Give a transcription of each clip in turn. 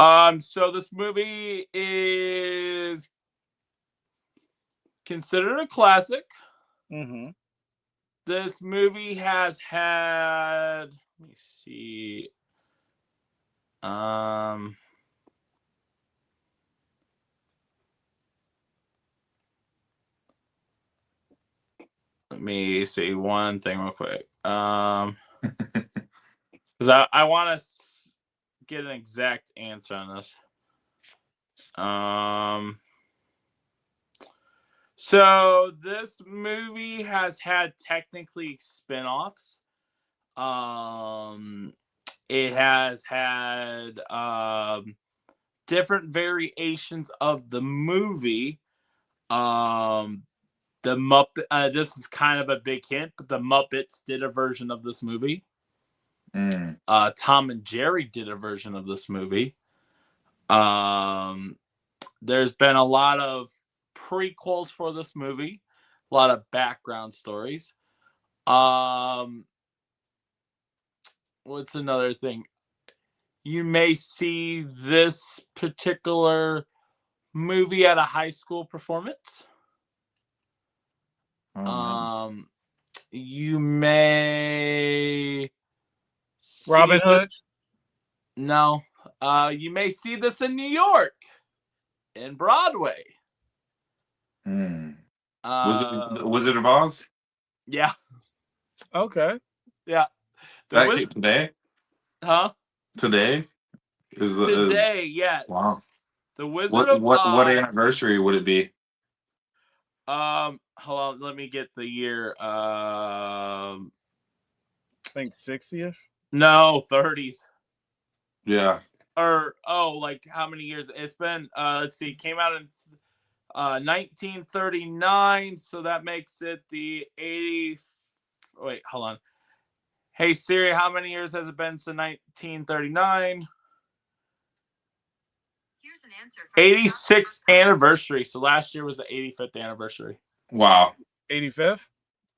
So this movie is considered a classic. Mm-hmm. This movie has had, let me see, um, let me see one thing real quick. Because I want to get an exact answer on this. So this movie has had technically spin-offs. It has had different variations of the movie. The Muppet. This is kind of a big hint, but the Muppets did a version of this movie. Tom and Jerry did a version of this movie. There's been a lot of prequels for this movie, a lot of background stories. What's another thing? You may see this particular movie at a high school performance. You may see Robin Hood. No. You may see this in New York, in Broadway. Wizard of Oz? Yeah. Okay. Yeah. Today? Huh? Today? Today, yes. Wow. The Wizard of Oz. What anniversary would it be? Hold on, let me get the year. I think 60th? No, 30s. Yeah. Or like how many years? It's been let's see, it came out in 1939, so that makes it the 80. Wait, hold on. Hey Siri, how many years has it been since 1939? Here's an answer. 86th anniversary. So last year was the 85th anniversary. Wow. 85th?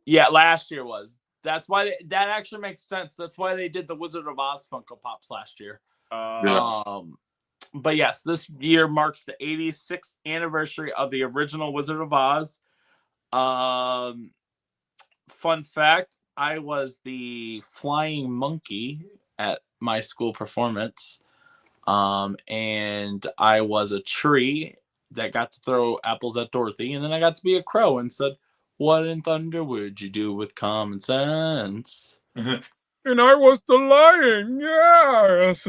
Yeah, last year was. That's why that actually makes sense. That's why they did the Wizard of Oz Funko Pops last year. But yes, this year marks the 86th anniversary of the original Wizard of Oz. Fun fact, I was the flying monkey at my school performance. And I was a tree that got to throw apples at Dorothy, and then I got to be a crow and said, "What in thunder would you do with common sense?" And I was the lion, yes.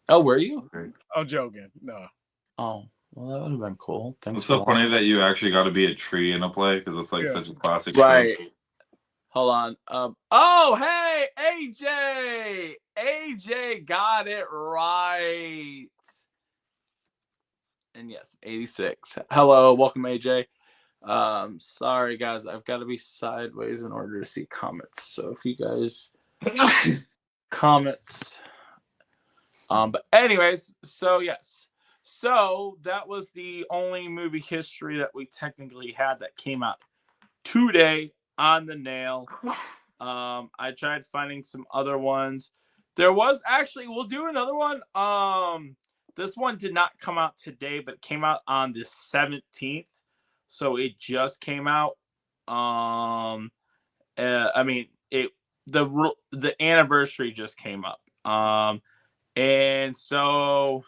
Oh, were you? I'm joking. No. Oh, well, that would have been cool. Thanks. It's so funny that you actually got to be a tree in a play because it's like such a classic right. Show. Hold on. Oh, hey, AJ! AJ got it right. And yes, 86. Hello, welcome, AJ. Sorry, guys. I've got to be sideways in order to see comments. So if you guys comments. But anyways, so yes. So that was the only movie history that we technically had that came out today on the nail. I tried finding some other ones. There was actually, we'll do another one. This one did not come out today, but it came out on the 17th. So it just came out. I mean, the anniversary just came up. And so,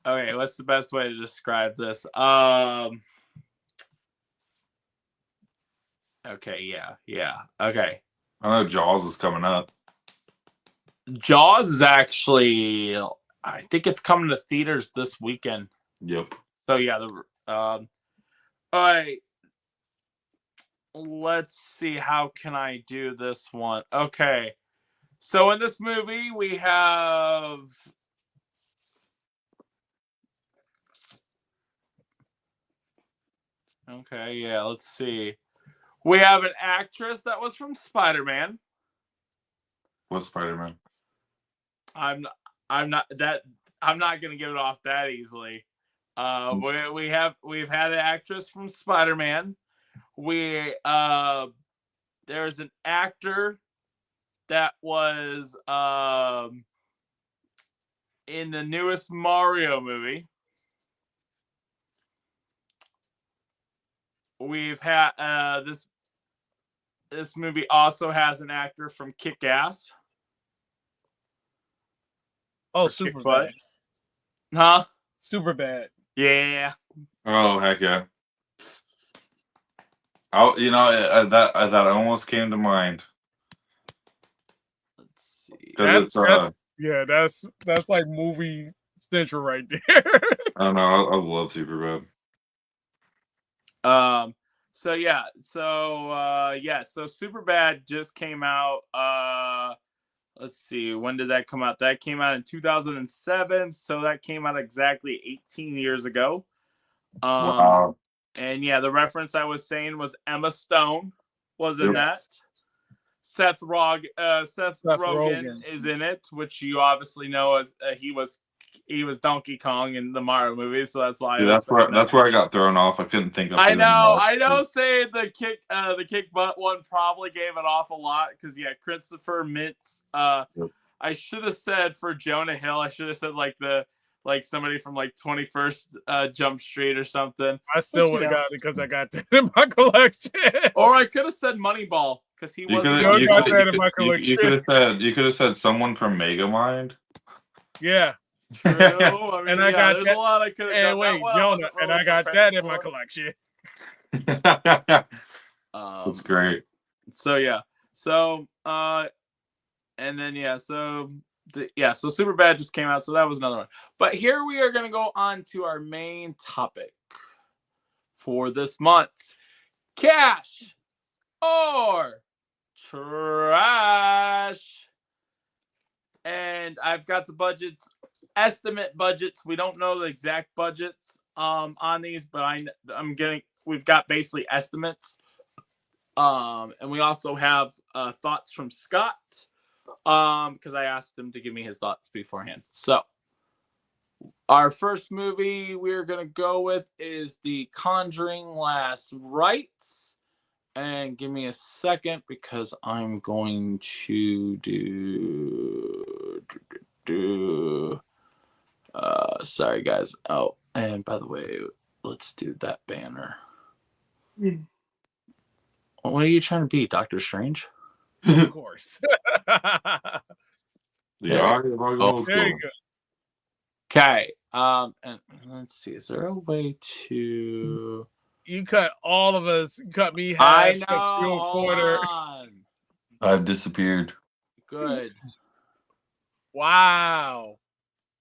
okay, what's the best way to describe this? Okay, yeah. Okay. I know Jaws is coming up. Jaws is actually, I think it's coming to theaters this weekend. Yep. So yeah, all right. Let's see, how can I do this one? Okay. So in this movie, we have okay, yeah, let's see. We have an actress that was from Spider-Man. What Spider-Man? I'm not gonna get it off that easily. We've had an actress from Spider-Man. There's an actor that was in the newest Mario movie. We've had this movie also has an actor from Kick-Ass. Oh, Or super Kick-Butt. bad. Huh? Super bad. Yeah. Oh heck yeah! Oh, that almost came to mind Let's see. because That's like movie central right there. I don't know. I love Superbad. So Superbad just came out. Let's see, when did that come out? That came out in 2007, so that came out exactly 18 years ago. Wow. And yeah, the reference I was saying was Emma Stone was in Yep. that. Seth Rogen Rogen is in it, which you obviously know as he was Donkey Kong in the Mario movie, so that's why. Dude, that's where I got thrown off. I couldn't think of. I know. Saying the kick butt one probably gave it off a lot because Christopher Mintz. Yep. I should have said for Jonah Hill. I should have said like somebody from like 21st Jump Street or something. I still would have got it because I got that in my collection. Or I could have said Moneyball because he was. You got that in my collection. You could have said someone from Megamind. Yeah. True. I mean, and I got there's that. a lot I could have And wait, Jonah, and I got that in my collection. That's great. So yeah. So and then so Superbad just came out, so that was another one. But here we are gonna go on to our main topic for this month. Cash or trash. And I've got the budgets, estimate budgets. We don't know the exact budgets on these, but we've got basically estimates. And we also have thoughts from Scott because I asked him to give me his thoughts beforehand. So our first movie we're going to go with is The Conjuring Last Rites. And give me a second because I'm going to do sorry guys. Oh, and by the way, let's do that banner. What are you trying to be, Doctor Strange? Of course. Yeah. There you go. Okay. And let's see. Is there a way to? You cut all of us. You cut me half. I know. Cut you a quarter. I've disappeared. Good. Wow.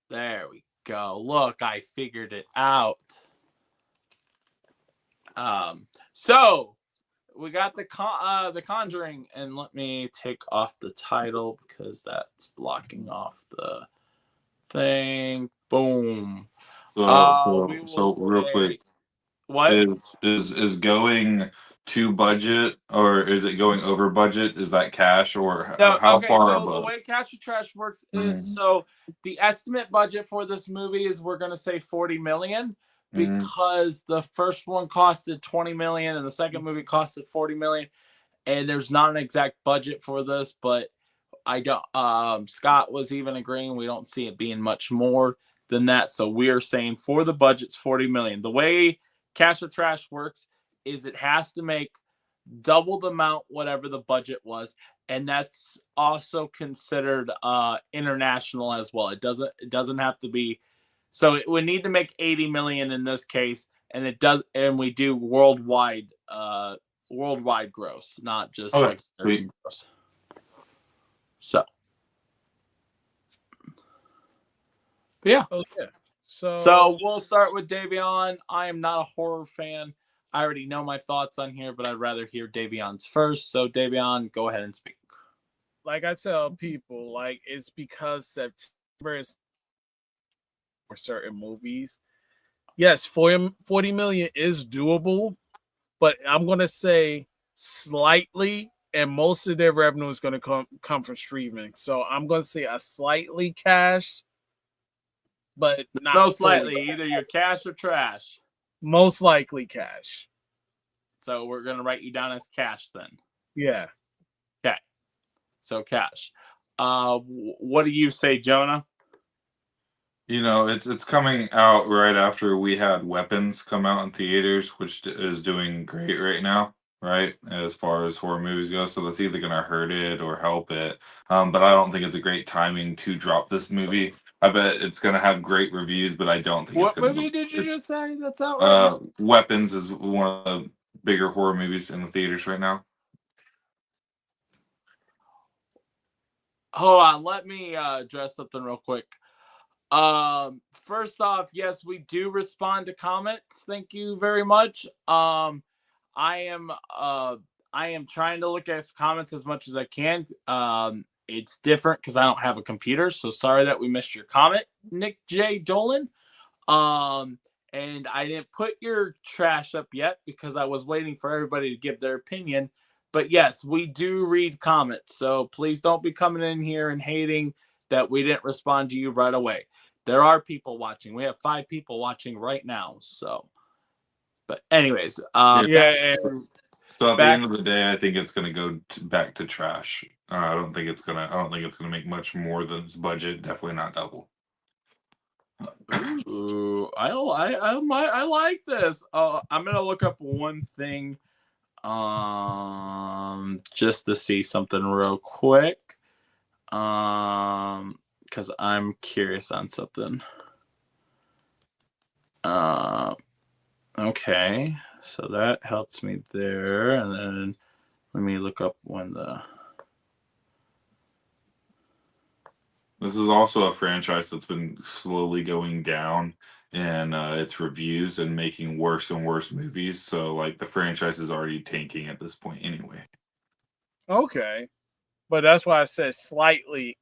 There we go. Look, I figured it out. So we got the Conjuring, and let me take off the title because that's blocking off the thing. Boom. So real quick, what is going to budget or is it going over budget? Is that cash or how far above? The way Cash or Trash works is so the estimate budget for this movie is we're gonna say 40 million because the first one costed 20 million and the second movie costed 40 million, and there's not an exact budget for this, but I don't. Scott was even agreeing we don't see it being much more than that, so we're saying for the budget's 40 million. The way Cash or Trash works is it has to make double the amount whatever the budget was, and that's also considered international as well. It doesn't have to be, so it would need to make 80 million in this case, and it does, and we do worldwide gross, not just like gross. So yeah. Oh yeah. So we'll start with Davion. I am not a horror fan. I already know my thoughts on here, but I'd rather hear Davion's first. So Davion, go ahead and speak. Like I tell people, like it's because September is for certain movies. Yes, 40 million is doable, but I'm gonna say slightly, and most of their revenue is gonna come from streaming. So I'm gonna say a slightly cash. But not most likely, either you're cash or trash. Most likely cash. So we're gonna write you down as cash then. Yeah. Okay. So cash. What do you say, Jonah? You know, it's coming out right after we had Weapons come out in theaters, which is doing great right now, right? As far as horror movies go, so that's either gonna hurt it or help it. But I don't think it's a great timing to drop this movie. I bet it's gonna have great reviews, but I don't think it's What gonna. movie did you It's just say that's out right now? Weapons is one of the bigger horror movies in the theaters right now. Hold on, let me address something real quick. First off, yes, we do respond to comments. Thank you very much. I am trying to look at comments as much as I can. It's different because I don't have a computer, so sorry that we missed your comment, Nick J. Dolan. And I didn't put your trash up yet because I was waiting for everybody to give their opinion. But yes, we do read comments, so please don't be coming in here and hating that we didn't respond to you right away. There are people watching. We have 5 people watching right now. So, but anyways, Yeah. So at the end of the day, I think it's going to go back to trash. I don't think it's gonna. I don't think it's gonna make much more than its budget. Definitely not double. Ooh, I like this. I'm gonna look up one thing, just to see something real quick, because I'm curious on something. Okay, so that helps me there, and then let me look up when the. This is also a franchise that's been slowly going down in its reviews and making worse and worse movies. So like the franchise is already tanking at this point anyway. Okay, but that's why I said slightly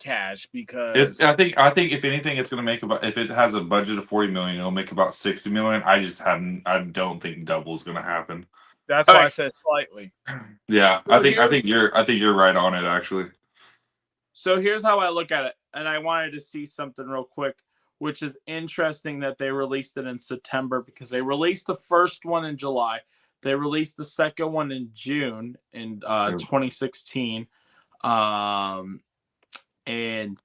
cash because I think if anything, it's going to make about if it has a budget of 40 million, it'll make about 60 million. I don't think double is going to happen. that's why I said slightly. Yeah, So I think you're right on it actually. So here's how I look at it, and I wanted to see something real quick, which is interesting that they released it in September because they released the first one in July. They released the second one in June in 2016. And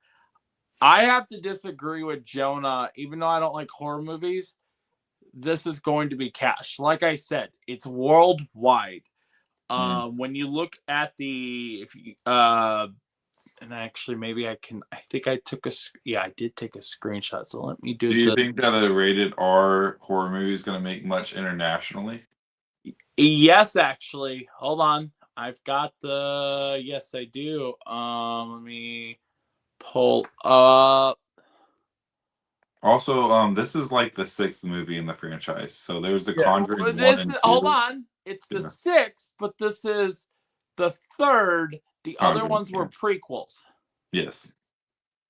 I have to disagree with Jonah, even though I don't like horror movies. This is going to be cash. Like I said, it's worldwide. When you look at the, if you, and actually maybe I think I took I did take a screenshot. So let me do you think that a rated R horror movie is going to make much internationally? Yes, actually. Hold on. I've got yes, I do. Let me pull up. Also, this is like the 6th movie in the franchise. So there's The Conjuring 1 and 2. Hold on. It's the 6th, but this is the 3rd. The other ones were prequels. Yes.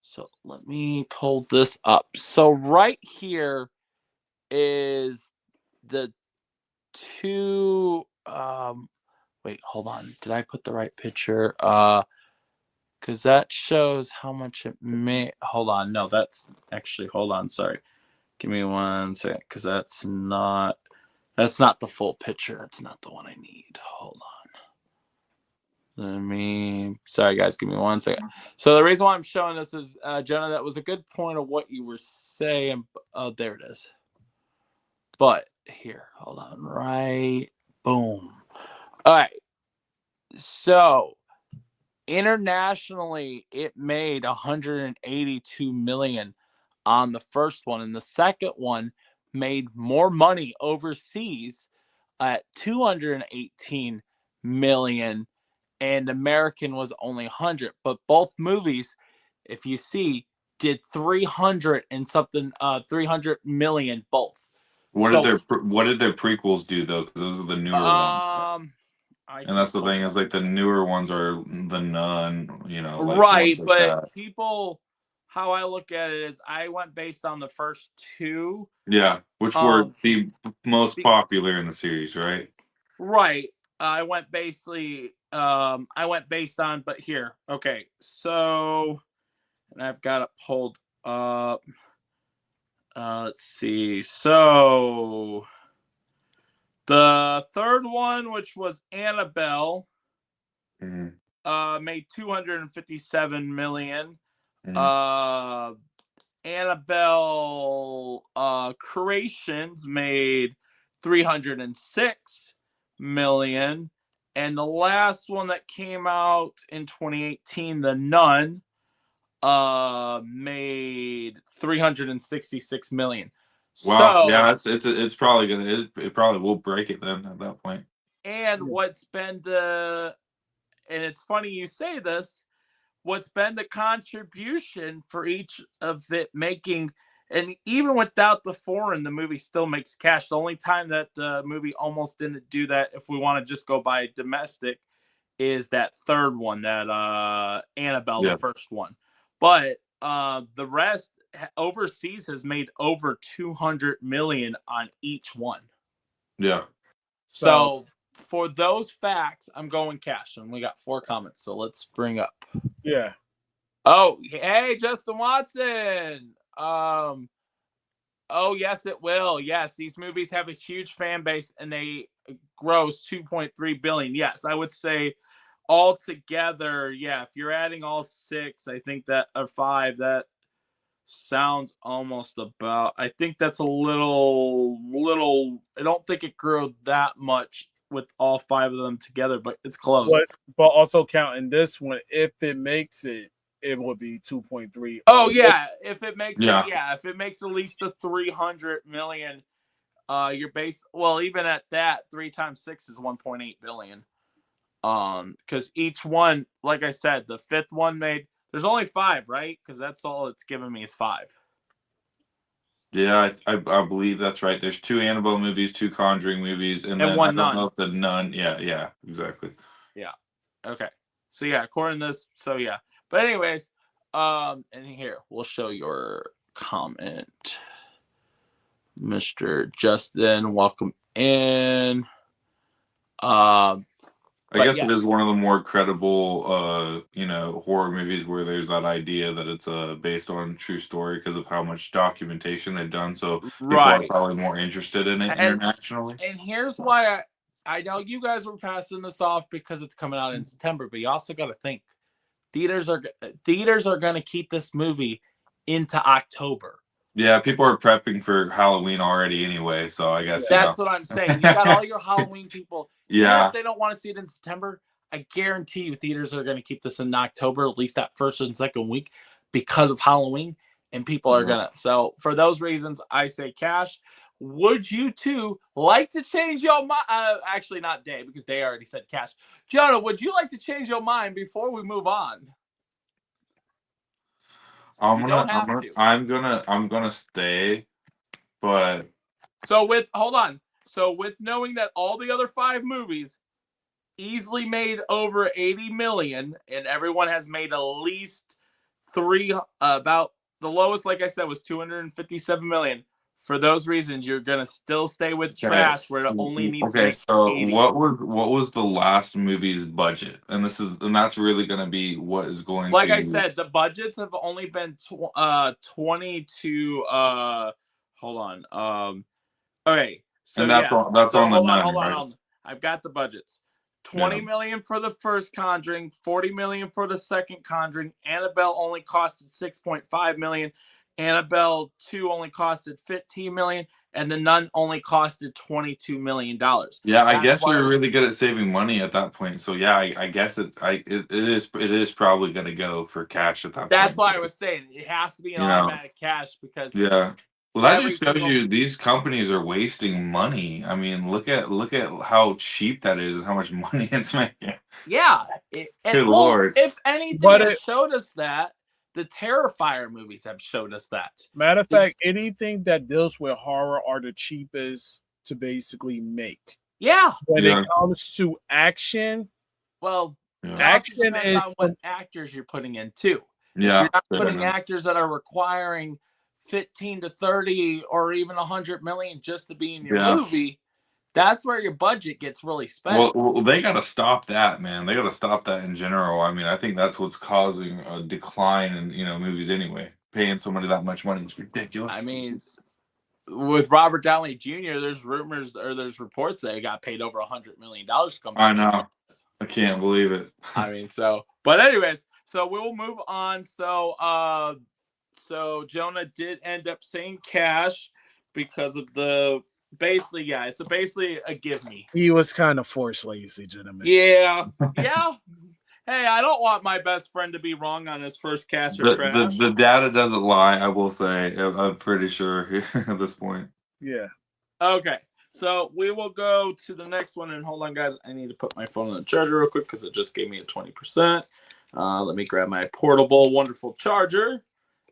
So let me pull this up. So right here is the 2. Wait, hold on. Did I put the right picture? Because that shows how much it may. Hold on. No, that's actually. Hold on. Sorry. Give me 1 second, because that's not the full picture. That's not the one I need. Hold on. Sorry guys, give me 1 second. So the reason why I'm showing this is, Jonah, that was a good point of what you were saying. Oh, there it is. But here, hold on. Right. Boom. All right. So internationally, it made 182 million on the first one, and the second one made more money overseas at 218 million, and American was only 100. But both movies, if you see, did 300 and something, 300 million both. What did their prequels do though? Because those are the newer ones. And that's the thing is like the newer ones are The Nun, you know, like right. Like but that. People, how I look at it is, I went based on the first 2. Yeah, which were the most popular in the series, right? Right. I went based on, but here. Okay. So, and I've got it pulled up. Let's see. So, the third one, which was Annabelle, made 257 million. Annabelle Creations made 306 million, and the last one that came out in 2018, The Nun, made 366 million. Wow. So Yeah, it's probably gonna it probably will break it then at that point. and what's been and it's funny you say this, what's been the contribution for each of it making, and even without the foreign, the movie still makes cash. The only time that the movie almost didn't do that, if we want to just go by domestic, is that third one, that Annabelle, the first one. But the rest overseas has made over 200 million on each one. Yeah. So for those facts, I'm going cash, and we got 4 comments. So let's bring up. Yeah. Oh, hey, Justin Watson. Oh, yes, it will. Yes, these movies have a huge fan base, and they gross 2.3 billion. Yes, I would say altogether, yeah, if you're adding all 6, I think that, or 5, that sounds almost about, I think that's a little, I don't think it grew that much with all 5 of them together, but it's close. But also counting this one, if it makes it, it would be 2.3. Oh yeah, if it makes Yeah. if it makes at least the 300 million, your base, well, even at that, 3 times 6 is 1.8 billion. Because each one, like I said, the 5th one made, there's only 5, right? Because that's all it's given me is 5. Yeah, I believe that's right. There's 2 Annabelle movies, 2 Conjuring movies, and then 1 I don't Nun. know if the Nun. Yeah, exactly. Yeah. Okay. So yeah, according to this, so yeah. But anyways, and here we'll show your comment, Mr. Justin. Welcome in. I guess it is one of the more credible, horror movies where there's that idea that it's based on true story because of how much documentation they've done. So people are probably more interested in it internationally. And here's why I know you guys were passing this off because it's coming out in September, but you also got to think theaters are going to keep this movie into October. Yeah, people are prepping for Halloween already anyway, so I guess that's what I'm saying. You got all your Halloween people. Yeah. Even if they don't want to see it in September, I guarantee you theaters are going to keep this in October, at least that first and second week, because of Halloween, and people are going to. So for those reasons, I say cash. Would you two like to change your mind? Actually, not Day, because Day already said cash. Jonah, would you like to change your mind before we move on? I'm gonna stay, but so with knowing that all the other 5 movies easily made over 80 million, and everyone has made at least 3, about the lowest, like I said, was 257 million. For those reasons, you're gonna still stay with trash, where it only needs to make 80. what was the last movie's budget? And that's really gonna be what is going. Like I said, the budgets have only been 20 to hold on. Okay, so and that's on the Nun, right? Hold on. I've got the budgets. 20 million for the first Conjuring, 40 million for the second Conjuring. Annabelle only costed 6.5 million. Annabelle 2 only costed 15 million, and The Nun only costed $22 million. Yeah, I guess we were really good at saving money at that point. So yeah, I guess it is probably going to go for cash at that point. That's why I was saying it has to be an automatic cash, because well, that just shows you these companies are wasting money. I mean, look at how cheap that is and how much money it's making. Yeah, good Lord. If anything has showed us that, the Terrifier movies have showed us that. Matter of fact, anything that deals with horror are the cheapest to basically make. Yeah. When it comes to action, action is on what actors you're putting in too. Yeah. If you're not putting actors that are requiring 15 to 30 or even 100 million just to be in your movie, that's where your budget gets really spent. Well, they got to stop that, man. They got to stop that in general. I mean, I think that's what's causing a decline in movies anyway. Paying somebody that much money is ridiculous. I mean, with Robert Downey Jr., there's rumors or there's reports that he got paid over $100 million to come back. I know. I can't believe it. I mean, but anyways, so we'll move on. So So Jonah did end up saying cash because of the basically, yeah, it's basically a give me. He was kind of forced lazy, gentlemen. Yeah. Hey, I don't want my best friend to be wrong on his first cash or trash. The data doesn't lie, I will say. I'm pretty sure at this point. Yeah. Okay. So we will go to the next one. And hold on, guys. I need to put my phone on the charger real quick because it just gave me a 20%. Let me grab my portable, wonderful charger.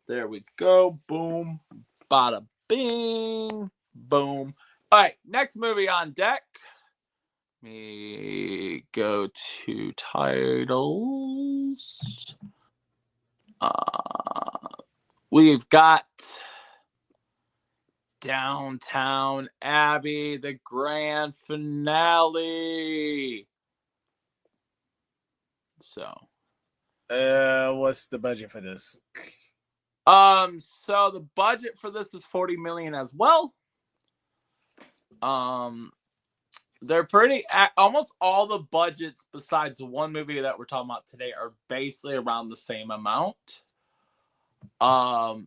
There we go. Boom. Bada bing. Boom. All right. Next movie on deck. Let me go to titles. We've got Downtown Abbey, the grand finale. So, what's the budget for this? so the budget for this is 40 million as well. They're pretty almost all the budgets besides one movie that we're talking about today are basically around the same amount. I'm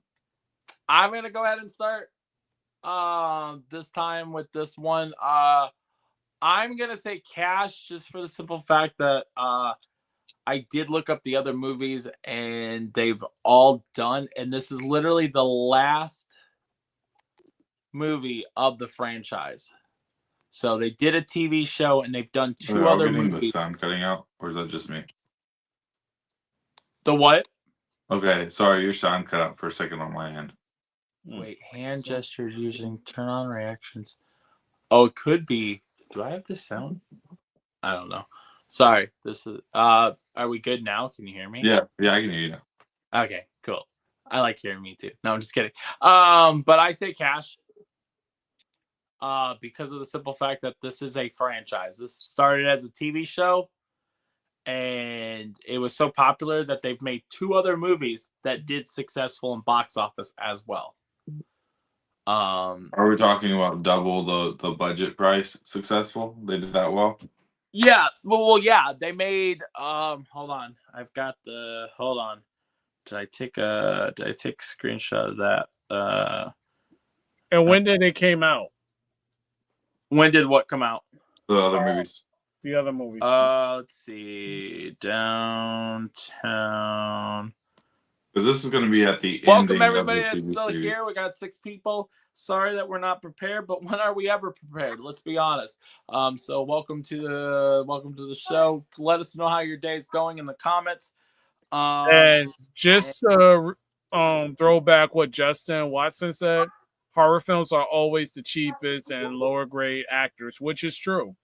gonna go ahead and start this time with this one. I'm gonna say cash just for the simple fact that I did look up the other movies and they've all done, and this is literally the last movie of the franchise. So they did a TV show and they've done two other movies. The sound cutting out, or is that just me? The what? Okay, sorry, your sound cut out for a second on my end. Wait, hand gestures using turn on reactions. Oh, it could be. Do I have this sound? I don't know. Sorry. This is are we good now? Can you hear me? Yeah, I can hear you now. Okay, cool. I like hearing me too. No, I'm just kidding. But I say cash. Because of the simple fact that this is a franchise. This started as a TV show, and it was so popular that they've made two other movies that did successful in box office as well. Are we talking about double the budget price successful? They did that well? Yeah, well, yeah, they made hold on. I've got the hold on. Did I take a screenshot of that? And when did it came out? When did what come out? The other movies. The other movies. Let's see. Downtown. Because this is going to be at the Welcome ending everybody of the that's TV still series. here. We got 6 people. Sorry that we're not prepared, but when are we ever prepared? Let's be honest. So welcome to the show. Let us know how your day's going in the comments. And just throw back what Justin Watson said. Horror films are always the cheapest and lower grade actors, which is true.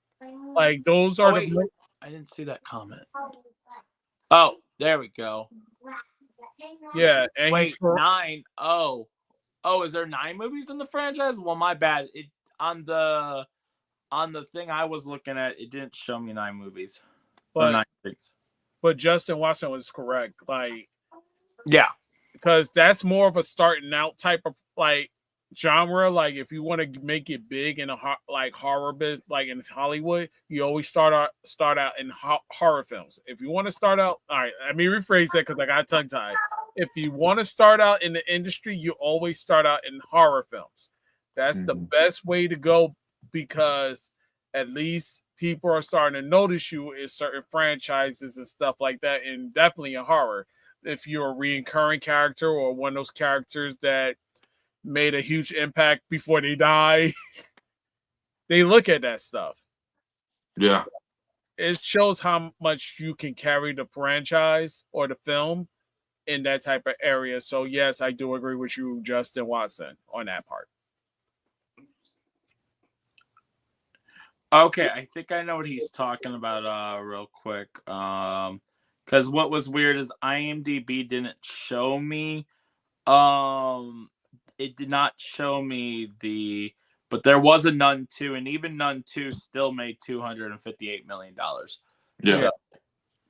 Like those are I didn't see that comment. Oh, there we go. Yeah, and wait, 9. Oh, is there 9 movies in the franchise? Well, my bad. It on the thing I was looking at, it didn't show me 9 movies. But 9 things. But Justin Watson was correct. Like, yeah, because that's more of a starting out type of like genre. Like if you want to make it big in a like horror biz, like in Hollywood, you always start out in horror films. If you want to start out, all right, let me rephrase that because I got tongue tied. If you want to start out in the industry, you always start out in horror films. That's the best way to go because at least people are starting to notice you in certain franchises and stuff like that, and definitely in horror. If you're a recurring character or one of those characters that made a huge impact before they die, they look at that stuff. Yeah. It shows how much you can carry the franchise or the film in that type of area. So yes, I do agree with you, Justin Watson, on that part. Okay, I think I know what he's talking about real quick. Because what was weird is IMDb didn't show me it did not show me but there was a Nun 2, and even Nun 2 still made $258 million. Yeah. So,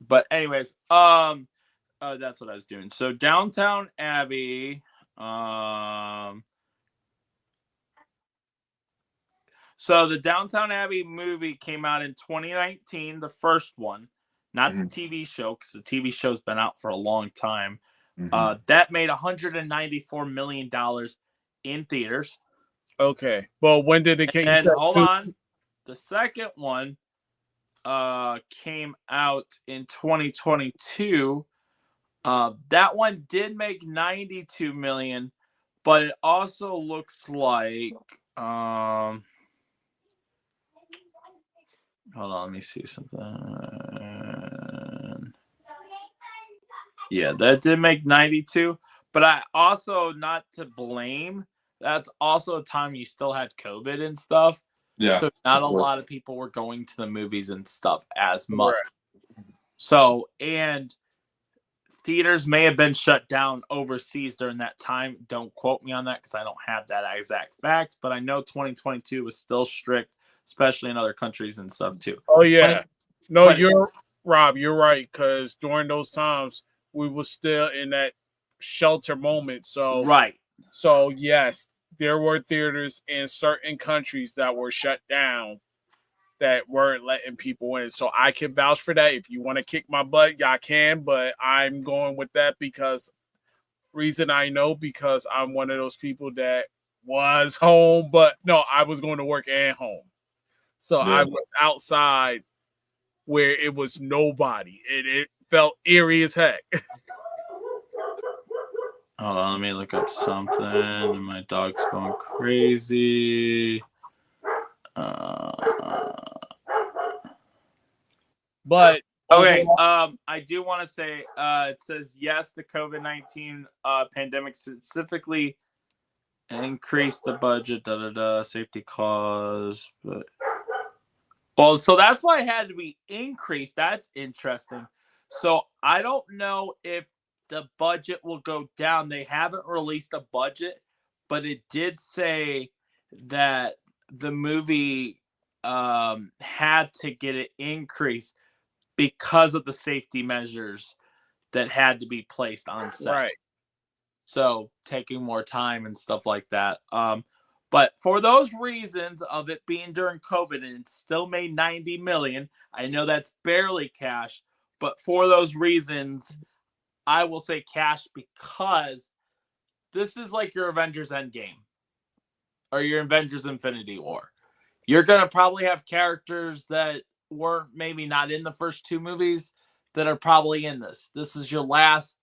but anyways, that's what I was doing. So Downtown Abbey, so the Downtown Abbey movie came out in 2019, the first one, not the TV show, because the TV show's been out for a long time. That made $194 million in theaters. Okay. Well, when did it And hold on. The second one came out in 2022. That one did make 92 million, but it also looks like hold on, let me see something. Yeah, that did make 92, but I also, not to blame, that's also a time you still had COVID and stuff. Yeah. So not a lot of people were going to the movies and stuff as much. Right. So, and theaters may have been shut down overseas during that time. Don't quote me on that because I don't have that exact fact, but I know 2022 was still strict, especially in other countries and stuff too. Oh yeah. But Rob, you're right, because during those times we were still in that shelter moment. So right. So yes, there were theaters in certain countries that were shut down that weren't letting people in. So I can vouch for that. If you want to kick my butt, y'all can, but I'm going with that because because I'm one of those people that was home, but no, I was going to work and home. So I was outside where it was nobody. It felt eerie as heck. Hold on, let me look up something. And my dog's going crazy. But okay, I do want to say it says yes, the COVID-19 pandemic specifically increased the budget, safety cause. But well, so that's why it had to be increased. That's interesting. So I don't know if the budget will go down. They haven't released a budget, but it did say that the movie had to get an increase because of the safety measures that had to be placed on set. Right. So taking more time and stuff like that. But for those reasons of it being during COVID and it still made 90 million, I know that's barely cash, but for those reasons, I will say cash because this is like your Avengers Endgame or your Avengers Infinity War. You're going to probably have characters that were maybe not in the first two movies that are probably in this. This is your last,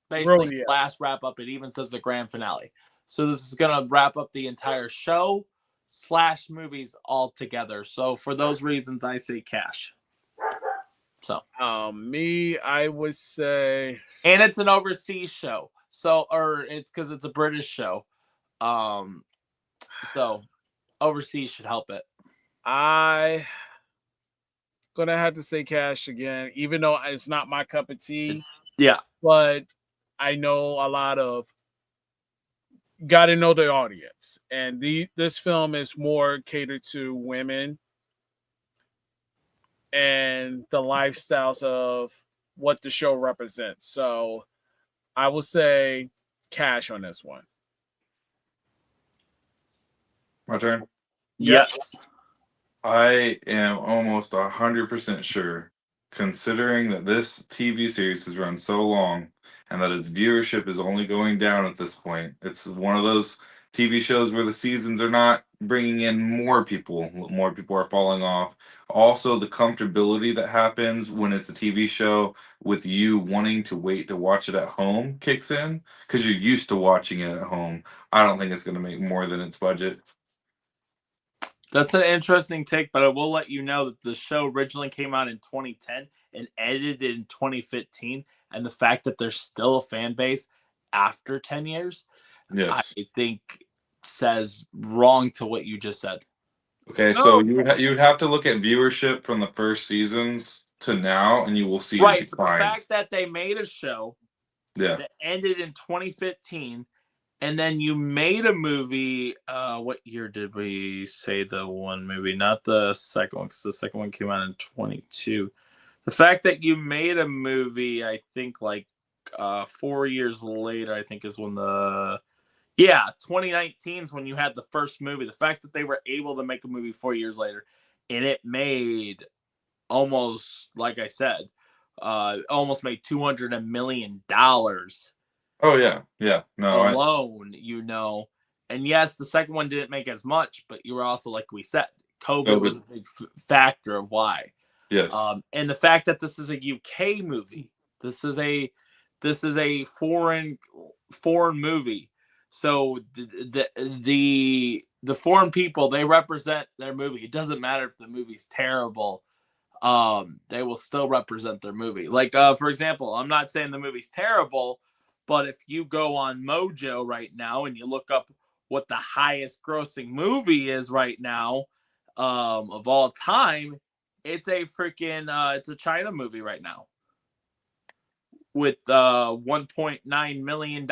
basically last wrap up. It even says the grand finale. So this is going to wrap up the entire show / movies all together. So for those reasons, I say cash. So me, I would say, and it's an overseas show. So, or it's because it's a British show. So overseas should help it. I gonna have to say cash again, even though it's not my cup of tea. Yeah. But I know a lot of got to know the audience, and this film is more catered to women and the lifestyles of what the show represents. So I will say cash on this one. My turn. Yes. I am almost 100% sure, considering that this TV series has run so long and that its viewership is only going down at this point. It's one of those TV shows where the seasons are not bringing in more people are falling off. Also, the comfortability that happens when it's a TV show with you wanting to wait to watch it at home kicks in because you're used to watching it at home. I don't think it's going to make more than its budget. That's an interesting take, but I will let you know that the show originally came out in 2010 and edited in 2015. And the fact that there's still a fan base after 10 years, yes, I think says wrong to what you just said. Okay, so you would have to look at viewership from the first seasons to now, and you will see right. a decline. But the fact that they made a show that ended in 2015, and then you made a movie. What year did we say the one movie? Not the second one, because the second one came out in 22. The fact that you made a movie, I think, like 4 years later, I think is when 2019 is when you had the first movie. The fact that they were able to make a movie 4 years later, and it made almost, like I said, almost made $200 million Oh yeah, yeah. No, alone, And yes, the second one didn't make as much, but you were also, like we said, COVID was a big factor of why. yes. And the fact that this is a UK movie, this is a foreign movie. So the foreign people, they represent their movie. It doesn't matter if the movie's terrible. They will still represent their movie. Like, for example, I'm not saying the movie's terrible, but if you go on Mojo right now and you look up what the highest grossing movie is right now, of all time, it's a freaking it's a China movie right now with $1.9 million,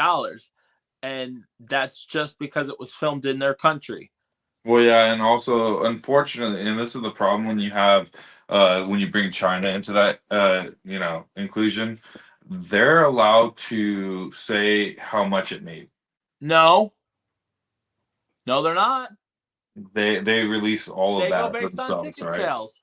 and that's just because it was filmed in their country. Well, yeah, and also, unfortunately, and this is the problem when you have when you bring China into that inclusion, they're allowed to say how much it made. No, they're not. They release all of They go that based on themselves, ticket right? sales.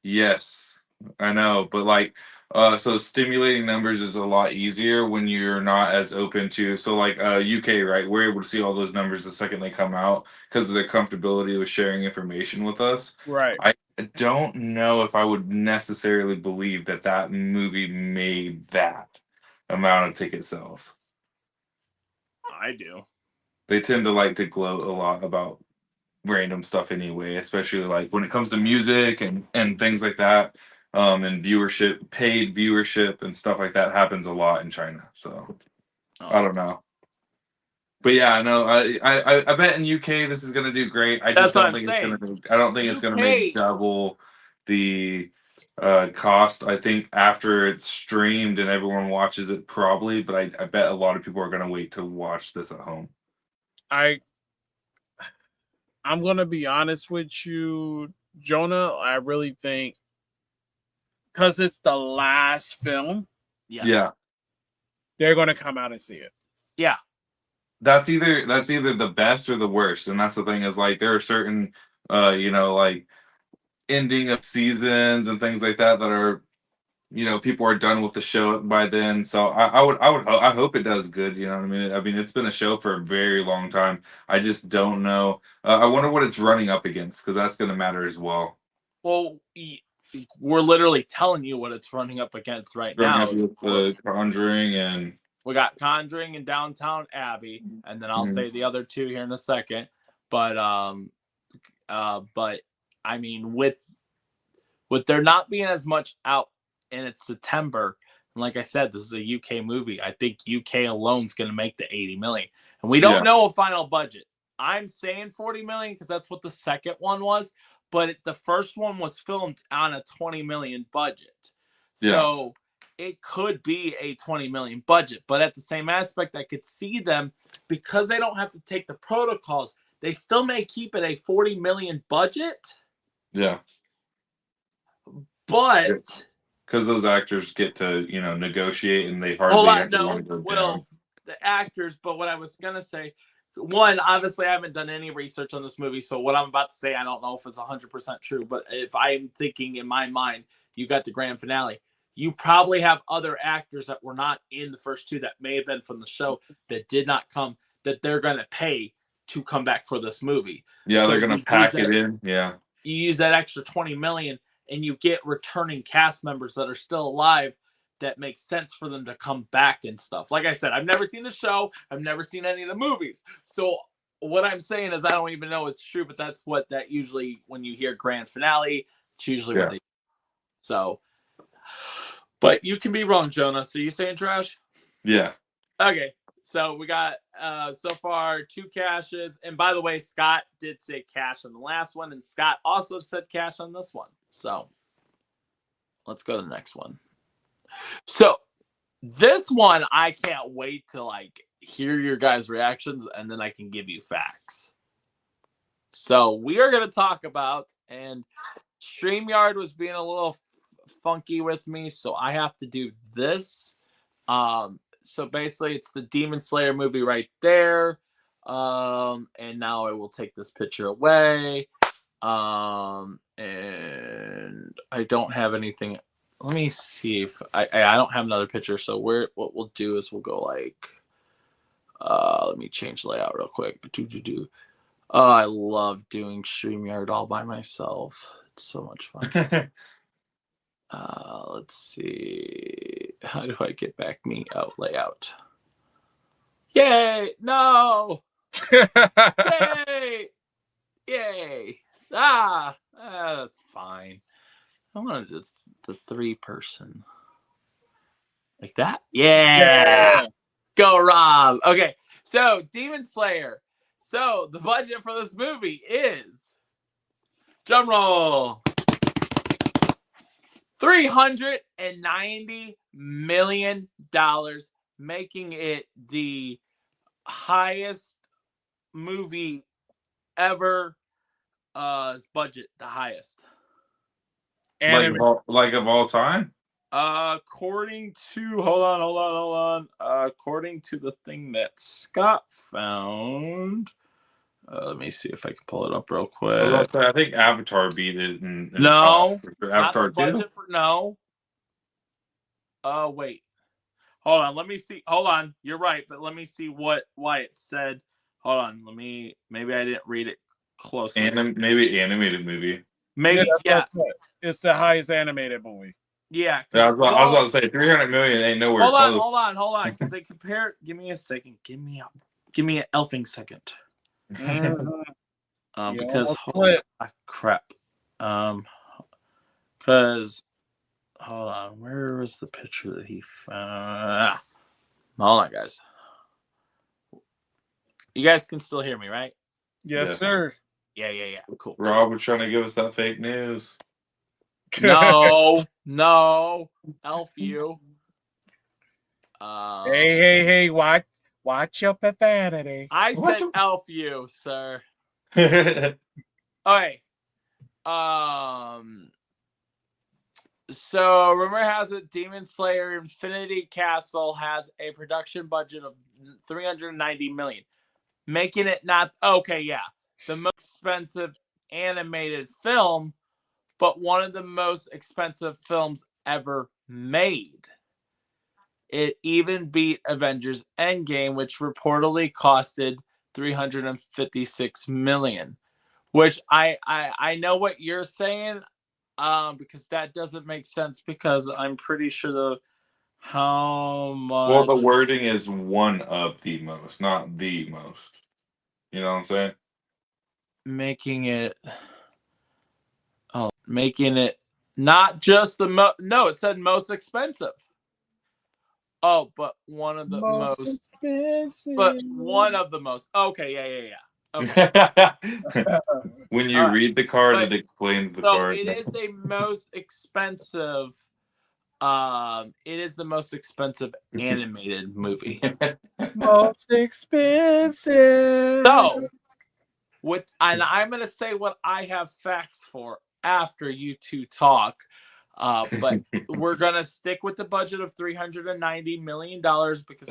Yes, I know, but like, so stimulating numbers is a lot easier when you're not as open to. So like, UK, right? We're able to see all those numbers the second they come out because of their comfortability with sharing information with us. Right. I don't know if I would necessarily believe that that movie made that amount of ticket sales. I do. They tend to like to gloat a lot about random stuff anyway, especially like when it comes to music and things like that. And viewership, paid viewership and stuff like that happens a lot in China. So I don't know. But yeah, no, I bet in UK this is gonna do great. I just don't think it's gonna I don't think it's gonna make double the cost. I think after it's streamed and everyone watches it probably, but I bet a lot of people are gonna wait to watch this at home. I'm gonna be honest with you, Jonah. I really think because it's the last film, Yeah, they're gonna come out and see it. Yeah, that's either the best or the worst, and that's the thing is like there are certain like ending of seasons and things like that that are people are done with the show by then. So I hope it does good. You know what I mean? I mean it's been a show for a very long time. I just don't know. I wonder what it's running up against because that's going to matter as well. Well, we're literally telling you what it's running up against right now. With Conjuring and we got Conjuring and Downtown Abbey, and then I'll say the other two here in a second. But I mean with there not being as much out. And it's September. And like I said, this is a UK movie. I think UK alone is going to make the 80 million. And we don't know a final budget. I'm saying 40 million because that's what the second one was. But the first one was filmed on a 20 million budget. So it could be a 20 million budget. But at the same aspect, I could see them because they don't have to take the protocols. They still may keep it a 40 million budget. Yeah. But because those actors get to negotiate and they hardly ever want to go down. The actors, but what I was gonna say, one, obviously I haven't done any research on this movie, so what I'm about to say I don't know if it's 100% true, but if I'm thinking in my mind, you got the grand finale, you probably have other actors that were not in the first two that may have been from the show that did not come, that they're gonna pay to come back for this movie. Yeah, so they're gonna pack it in. Yeah, you use that extra 20 million and you get returning cast members that are still alive that makes sense for them to come back and stuff. Like I said, I've never seen the show. I've never seen any of the movies. So what I'm saying is I don't even know it's true, but that's what that usually, when you hear grand finale, it's usually what they do. So, but you can be wrong, Jonah. So you saying trash? Yeah. Okay. So we got so far 2 cashes. And by the way, Scott did say cash on the last one. And Scott also said cash on this one. So let's go to the next one. So this one, I can't wait to hear your guys' reactions. And then I can give you facts. So we are going to talk about, and StreamYard was being a little funky with me. So I have to do this. So basically, it's the Demon Slayer movie right there. And now I will take this picture away. And I don't have anything let me see if I don't have another picture. So what we'll do is we'll go like, let me change layout real quick. Oh, I love doing StreamYard all by myself. It's so much fun. Let's see. How do I get back me out layout? Yay! No! Yay! Yay! That's fine. I wanted the 3-person. Like that? Yeah! Go, Rob! Okay, so Demon Slayer. So the budget for this movie is, drum roll, $390 million, making it the highest movie ever. Budget the highest. Like of all time. According to hold on. According to the thing that Scott found, let me see if I can pull it up real quick. I think Avatar beat it. No, Avatar not the budget for no. Wait, hold on. Let me see. Hold on. You're right, but let me see why it said. Hold on. Maybe I didn't read it closely. Maybe animated movie. Maybe yeah. It's the highest animated movie. Yeah. I was about to say 300 million ain't nowhere close. Hold on. Because they compare. Give me a second. Give me an elfing second. Because crap. Because hold on. Where was the picture that he found? Hold on, guys. You guys can still hear me, right? Yes, sir. Yeah. Cool. Rob was trying to give us that fake news. No, elf you. Hey, watch your profanity. I said elf you, sir. Okay. So rumor has it Demon Slayer Infinity Castle has a production budget of $390 million, making it not the most expensive animated film, but one of the most expensive films ever made. It even beat Avengers Endgame, which reportedly costed $356 million. Which I know what you're saying, because that doesn't make sense, because I'm pretty sure how much. Well, the wording is one of the most, not the most. You know what I'm saying? Making it not just the most. No, it said most expensive. Oh, but one of the most expensive. But one of the most. Okay, yeah. Okay. When you read the card, it explains the card. It is the most expensive. It is the most expensive animated movie. Most expensive. So, and I'm gonna say what I have facts for after you two talk. But we're gonna stick with the budget of $390 million because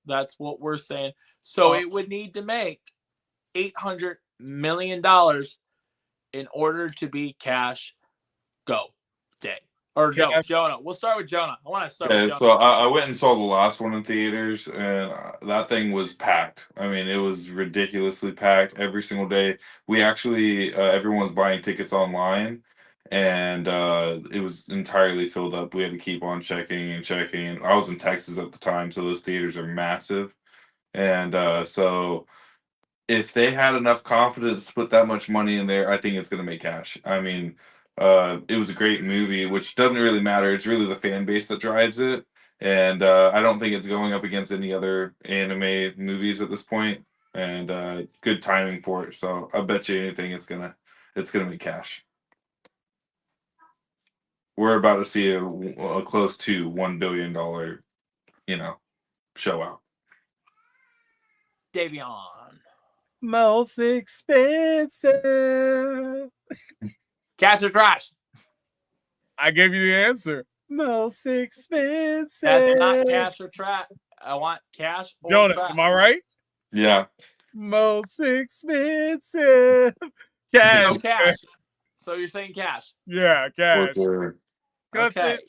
that's what we're saying. So it would need to make $800 million in order to be cash go day. Or no, Jonah. We'll start with Jonah. I want to start with Jonah. So I went and saw the last one in theaters, and that thing was packed. I mean, it was ridiculously packed every single day. We actually, everyone was buying tickets online, and it was entirely filled up. We had to keep on checking. I was in Texas at the time, so those theaters are massive. And so if they had enough confidence to put that much money in there, I think it's going to make cash. I mean, it was a great movie, which doesn't really matter. It's really the fan base that drives it. And I don't think it's going up against any other anime movies at this point. And good timing for it. So I bet you anything it's gonna make cash. We're about to see a close to $1 billion, show out. Davion. Most expensive. Cash or trash? I gave you the answer. Most expensive. That's not cash or trash. I want cash or Jonah, trash. am I right? Yeah. Most expensive. Cash. No cash. So you're saying cash? Yeah, cash. Okay.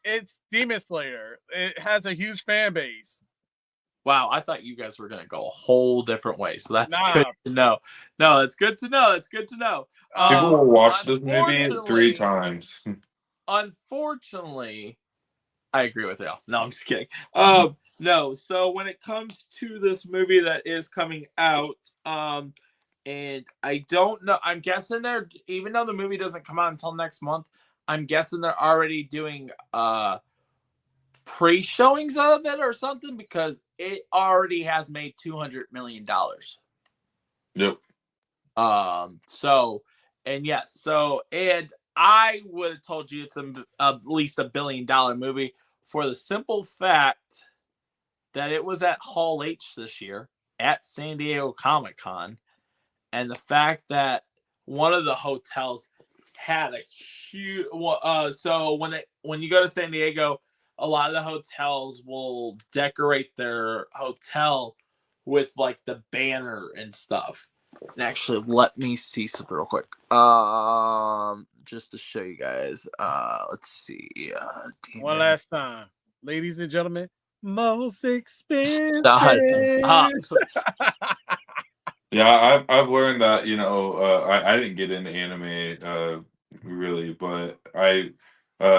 It's Demon Slayer. It has a huge fan base. Wow, I thought you guys were gonna go a whole different way, so that's good Nah. to know. No, that's good to know. That's good to know. People will watch this movie unfortunately- 3 times. Unfortunately, I agree with you. No, I'm just kidding. No, so when it comes to this movie that is coming out, and I don't know, I'm guessing they're, even though the movie doesn't come out until next month, I'm guessing they're already doing pre-showings of it or something, because it already has made $200 million. Yep. So, and yes, so, and I would have told you it's at least $1 billion movie, for the simple fact that it was at Hall H this year at San Diego Comic-Con, and the fact that one of the hotels had a huge, so when you go to San Diego, a lot of the hotels will decorate their hotel with like the banner and stuff. And actually, let me see something real quick. Just to show you guys. Let's see. One last time, ladies and gentlemen, most expensive. Yeah, I've learned that, you know, I didn't get into anime really, but I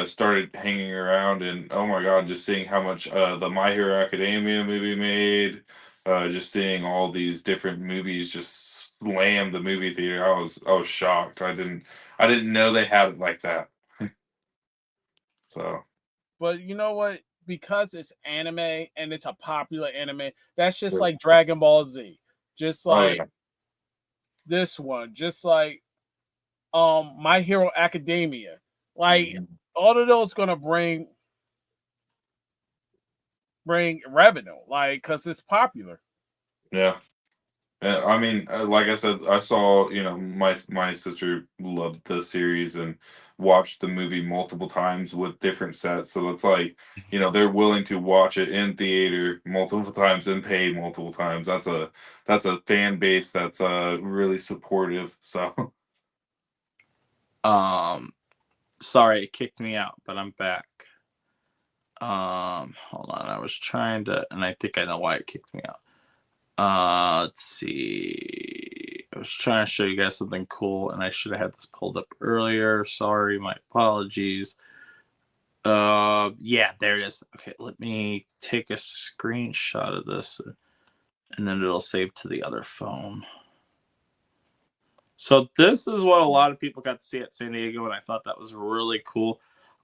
started hanging around, and oh my god, just seeing how much the My Hero Academia movie made, just seeing all these different movies just slam the movie theater. I was shocked. I didn't know they had it like that. So, But you know what? Because it's anime and it's a popular anime, that's just Yeah. like Dragon Ball Z. Just oh like yeah, this one, just like My Hero Academia. Like Mhm. all of those gonna bring revenue, like because it's popular. Yeah. I mean, like I said, I saw, you know, my sister loved the series and watched the movie multiple times with different sets. So it's like, you know, they're willing to watch it in theater multiple times and pay multiple times. That's a fan base that's really supportive. So Sorry, it kicked me out, but I'm back. Hold on. I was trying to, and I think I know why it kicked me out. Let's see. I was trying to show you guys something cool, and I should have had this pulled up earlier. Sorry, my apologies. Yeah, there it is. Okay, let me take a screenshot of this, and then it'll save to the other phone. So this is what a lot of people got to see at San Diego, and I thought that was really cool.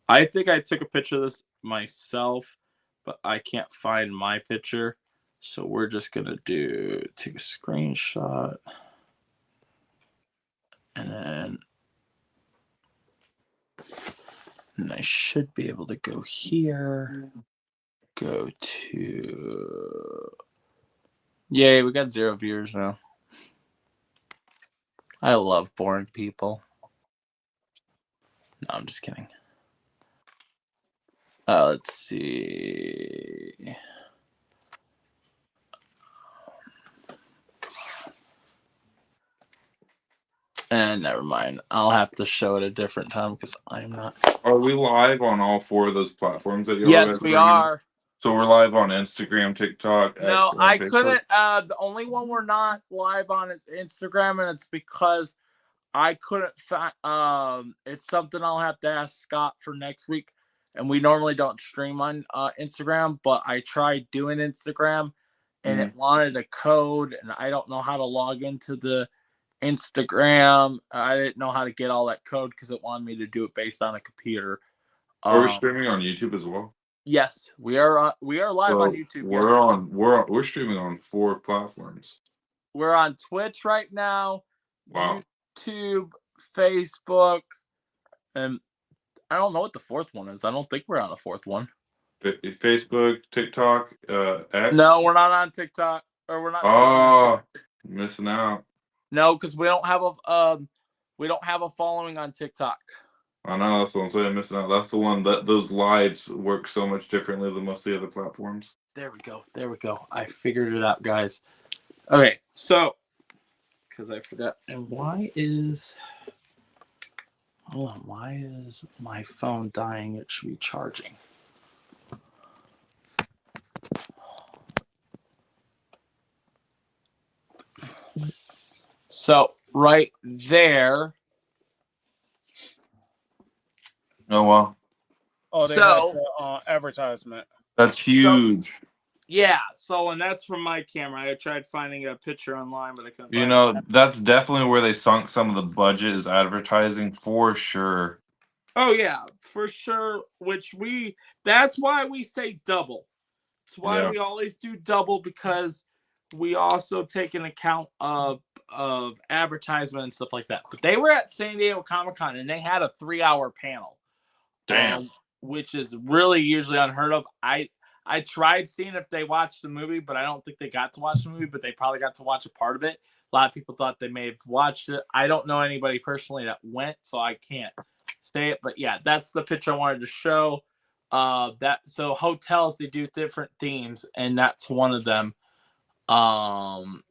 I think I took a picture of this myself, but I can't find my picture. So we're just going to take a screenshot. And I should be able to go here. Go to... Yay, we got 0 viewers now. I love boring people. No, I'm just kidding. Let's see. And never mind. I'll have to show it a different time because I'm not. are we live on all 4 of those platforms that you Yes, we are. So we're live on Instagram, TikTok, No, X, and I Facebook? couldn't. The only one we're not live on is Instagram, and it's because I couldn't find. It's something I'll have to ask Scott for next week. And we normally don't stream on Instagram, but I tried doing Instagram, and it wanted a code, and I don't know how to log into the Instagram. I didn't know how to get all that code because it wanted me to do it based on a computer. Are we streaming on YouTube as well? Yes, we are. We are live on YouTube. We're streaming on 4 platforms. We're on Twitch right now. Wow. YouTube, Facebook, and I don't know what the 4th one is. I don't think we're on the 4th one. Facebook, TikTok, X. No, we're not on TikTok, or we're not. Oh, missing out. No, because we don't have a following on TikTok. I know, that's what I'm saying. Missing out. That's the one that those lives work so much differently than most of the other platforms. There we go. There we go. I figured it out, guys. Okay, so because I forgot. And why is? Hold on, why is my phone dying? It should be charging. So right there. Oh well, Oh, they had So the advertisement. that's huge. yeah, so and that's from my camera. I tried finding a picture online, but I couldn't You find know, it. that's definitely where they sunk some of the budget is advertising for sure. Oh yeah, for sure. That's why we say double. That's why Yeah. we always do double, because we also take an account of advertisement and stuff like that. But they were at San Diego Comic-Con and they had a 3-hour panel. Damn. Which is really usually unheard of. I tried seeing if they watched the movie, but I don't think they got to watch the movie, but they probably got to watch a part of it. A lot of people thought they may have watched it. I don't know anybody personally that went, so I can't say it. But yeah, that's the picture I wanted to show. So hotels, they do different themes, and that's one of them on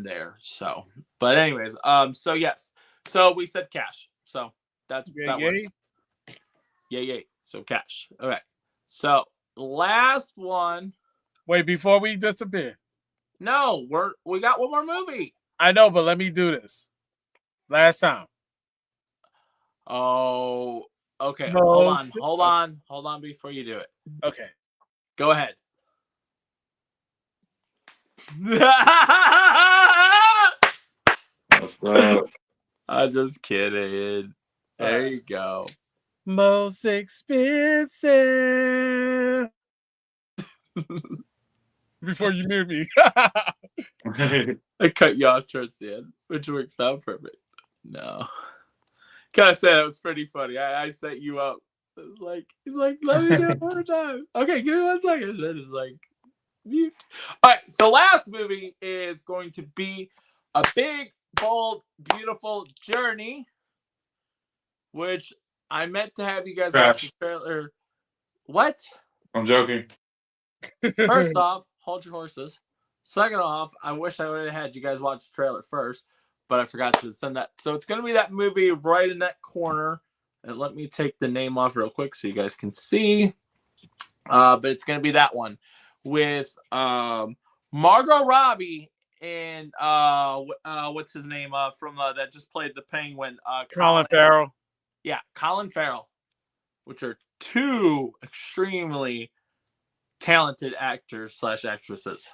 there. So, but anyways, so yes. So we said cash. So that works. Yay. So cash. All right. So last one. Wait, before we disappear. No, we got one more movie. I know, but let me do this. Last time. Oh, okay. No. Hold on before you do it. Okay. Go ahead. What's up? I'm just kidding. There you go. Most expensive. Before you knew me. I cut you off towards the end, which works out perfect. No. Gotta say, that was pretty funny. I set you up. He's like, let me do it one more time. Okay, give me 1 second. Then it's like, mute. All right, so last movie is going to be A Big, Bold, Beautiful Journey, which I meant to have you guys watch the trailer. What? I'm joking. First off, hold your horses. Second off, I wish I would have had you guys watch the trailer first, but I forgot to send that. So it's going to be that movie right in that corner. And let me take the name off real quick so you guys can see. But it's going to be that one with Margot Robbie and what's his name from that just played the Penguin? Colin Farrell. Yeah, Colin Farrell, which are two extremely talented actors/actresses.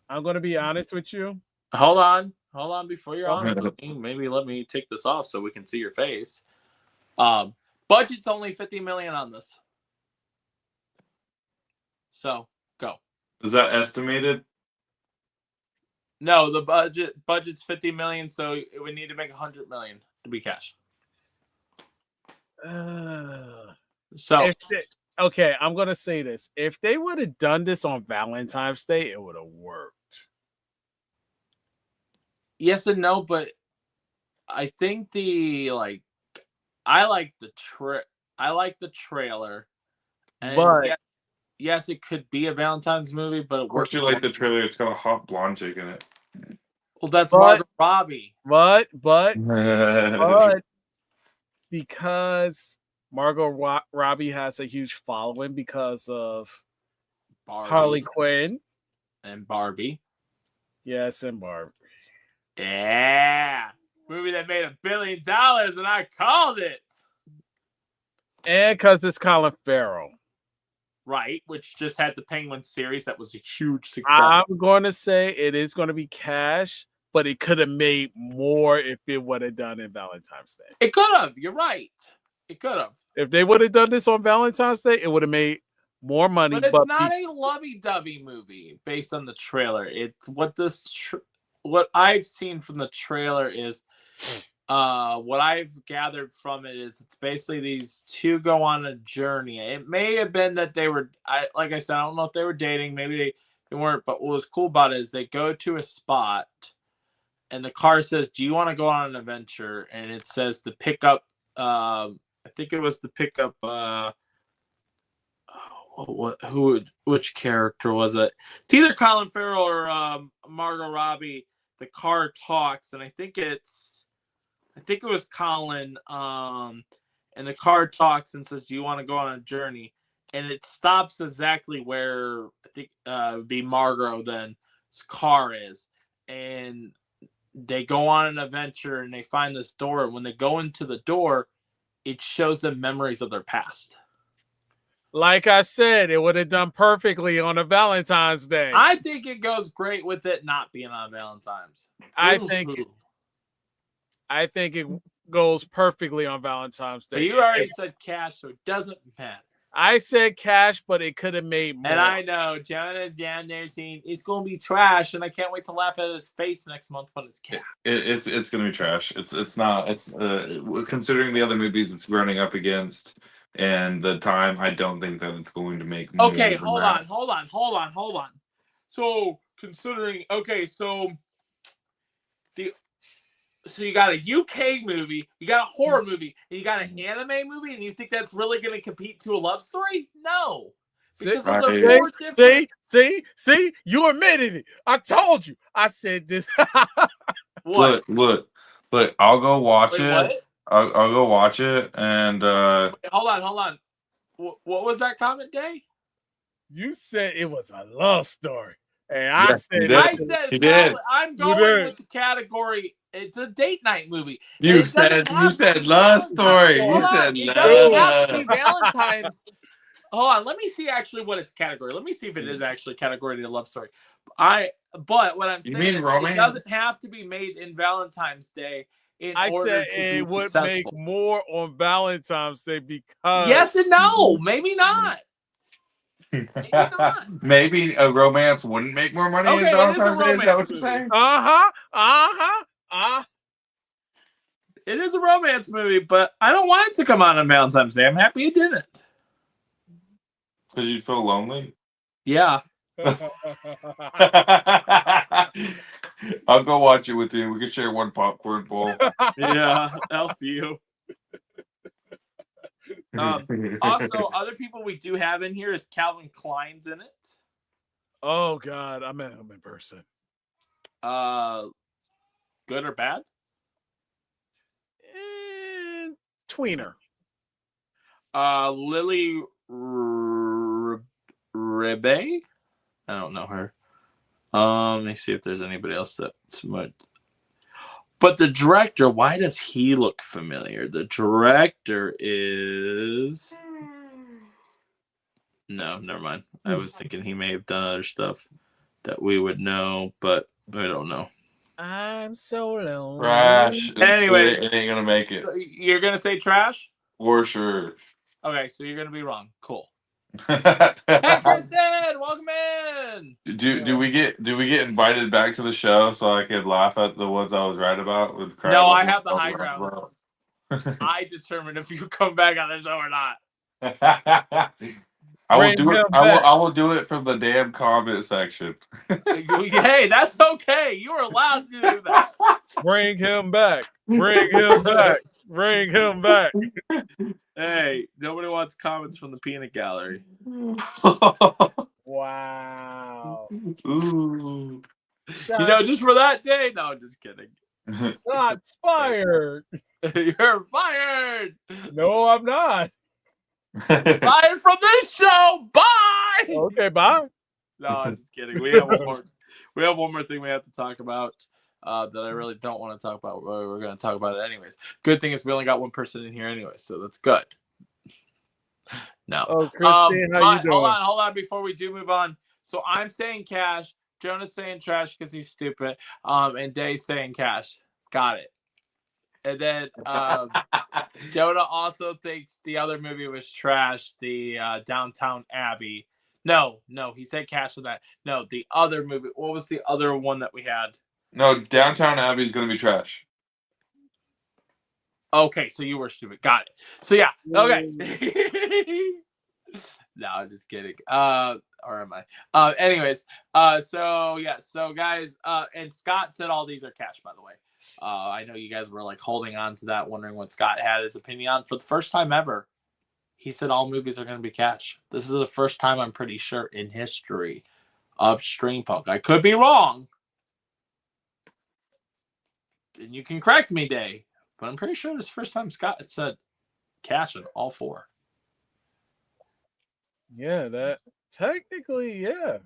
I'm going to be honest with you. Hold on before you're honest with me. Maybe let me take this off so we can see your face. Budget's only $50 million on this. So go. Is that estimated? No, the budget's $50 million, so it would need to make $100 million to be cash. So okay, I'm gonna say this. If they would have done this on Valentine's Day, it would have worked. Yes and no, but I think I like the trailer. And but yes, it could be a Valentine's movie, but Of course, you like the trailer. It's got a hot blonde chick in it. Well, that's Margot Robbie. But because Margot Robbie has a huge following because of Barbie. Harley Quinn and Barbie. Yes, and Barbie. Yeah. Movie that made $1 billion, and I called it. And because it's Colin Farrell. Right, which just had the Penguin series that was a huge success. I'm going to say it is going to be cash, but it could have made more if it would have done in Valentine's Day. It could have. You're right. It could have. If they would have done this on Valentine's Day, it would have made more money. But it's not a lovey-dovey movie based on the trailer. It's what I've seen from the trailer is what I've gathered from it is it's basically these two go on a journey. It may have been that they were, like I said, I don't know if they were dating. Maybe they weren't. But what was cool about it is they go to a spot, and the car says, "Do you want to go on an adventure?" And it says to pick up. I think it was to pick up. Which character was it? It's either Colin Farrell or Margot Robbie. The car talks, and I think it's I think it was Colin, and the car talks and says, "Do you want to go on a journey?" And it stops exactly where I think would be Margot then's car is, and they go on an adventure and they find this door. And when they go into the door, it shows them memories of their past. Like I said, it would have done perfectly on a Valentine's Day. I think it goes great with it not being on Valentine's. I Ooh. think it goes perfectly on Valentine's Day. But you already said cash, so it doesn't matter. I said cash, but it could have made more. And I know Jonah's down there saying it's going to be trash, and I can't wait to laugh at his face next month when it's cash. It's going to be trash. It's not. It's considering the other movies it's running up against and the time. I don't think that it's going to make. Okay, hold on. So considering, so you got a UK movie, you got a horror movie, and you got an anime movie, and you think that's really going to compete to a love story? No. Because those are four different... See? You admitted it. I told you. I said this. What? Look. I'll go watch it. I'll go watch it, and... Wait, hold on. What was that comment, Day? You said it was a love story. And I said... I'm going with the category... It's a date night movie. You said love story. You said it doesn't have to be Valentine's. Hold on, let me see actually what its category. Let me see if it is actually category to love story. But what I'm saying is it doesn't have to be made in Valentine's Day in order to be successful. It would make more on Valentine's Day because yes and no, maybe not. Maybe a romance wouldn't make more money in Valentine's Day. Is that what you're saying? It is a romance movie, but I don't want it to come out on Valentine's Day. I'm happy it didn't. Because you'd feel lonely? Yeah. I'll go watch it with you. We can share one popcorn bowl. Yeah, help you. Also, other people we do have in here is Calvin Klein's in it. Oh, God. I met him in person. Good or bad? Tweener. Lily Rebbe? I don't know her. Let me see if there's anybody else that's much. But the director, why does he look familiar? The director is... No, never mind. I was thinking he may have done other stuff that we would know, but I don't know. I'm so lonely. Trash. Anyways, it ain't gonna make it. You're gonna say trash? For sure. Okay, so you're gonna be wrong. Cool. Hey, Kristen, welcome in. Do we get invited back to the show so I could laugh at the ones I was right about? No, I have the high ground. I determine if you come back on the show or not. I will do it. I will do it from the damn comment section. Hey, that's okay. You are allowed to do that. Bring him back. Bring him back. Bring him back. Hey, nobody wants comments from the peanut gallery. Wow. Ooh. Just for that day. No, just kidding. Shots fired. You're fired. No, I'm not. Fired from this show. Bye. Okay, bye. No, I'm just kidding. We have one more thing we have to talk about that I really don't want to talk about. We're going to talk about it anyways. Good thing is we only got one person in here anyway, so that's good. No. Oh, Christine, how you doing? Hold on. Before we do move on, so I'm saying cash. Jonah's saying trash because he's stupid. And Day's saying cash. Got it. And then Jonah also thinks the other movie was trash, the Downtown Abbey. No, he said cash on that. No, the other movie. What was the other one that we had? No, Downtown Abbey is going to be trash. Okay, so you were stupid. Got it. So yeah, okay. No, I'm just kidding. Or am I? Anyways, so guys, and Scott said all these are cash, by the way. I know you guys were like holding on to that, wondering what Scott had his opinion on. For the first time ever, he said all movies are going to be cash. This is the first time, I'm pretty sure, in history of Stream Punk. I could be wrong. And you can correct me, Day. but I'm pretty sure it's the first time Scott had said cash in all 4. Yeah, that technically, yeah.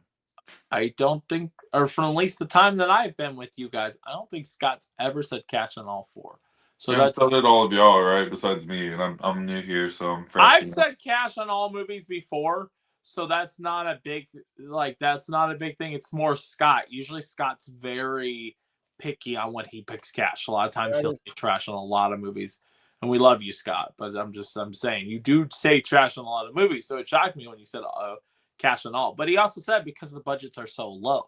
I don't think, or from at least the time that I've been with you guys, I don't think Scott's ever said cash on all 4. So And that's so did all of y'all, right? Besides me, and I'm new here, so I'm fresh. I've said cash on all movies before, so that's not a big thing. It's more Scott. Usually Scott's very picky on when he picks cash. A lot of times he'll say trash on a lot of movies. And we love you, Scott, but I'm saying you do say trash on a lot of movies, so it shocked me when you said cash on all. But he also said because the budgets are so low,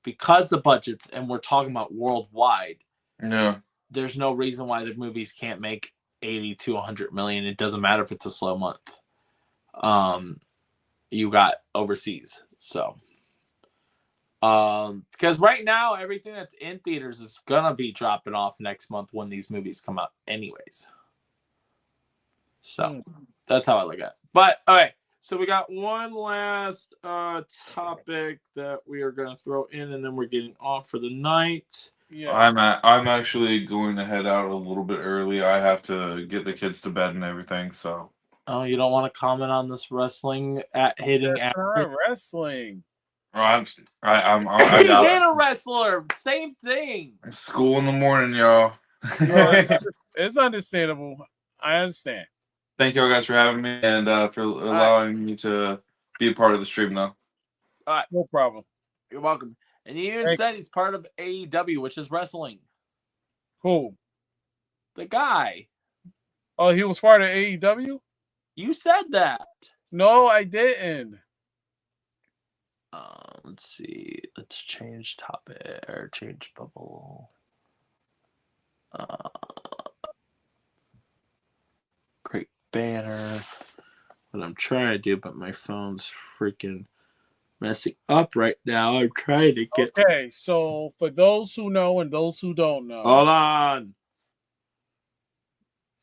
because the budgets, and we're talking about worldwide, Yeah. there's no reason why the movies can't make 80 to 100 million. It doesn't matter if it's a slow month. You got overseas, so because right now everything that's in theaters is gonna be dropping off next month when these movies come out, anyways. So that's how I look at it. But all right, so we got one last topic that we are gonna throw in, and then we're getting off for the night. Yeah. I'm actually going to head out a little bit early. I have to get the kids to bed and everything. So. Oh, you don't want to comment on this wrestling at hitting That's after? not wrestling. I He hit a wrestler. Same thing. School in the morning, y'all. It's understandable. I understand. Thank y'all guys for having me and for allowing me to be a part of the stream, though. All right. No problem. You're welcome. And he even said he's part of AEW, which is wrestling. Cool. The guy. Oh, he was part of AEW? You said that. No, I didn't. Let's see. Let's change topic or change bubble. Great banner. What I'm trying to do, but my phone's freaking messing up right now. I'm trying to get. Okay, so for those who know and those who don't know. Hold on.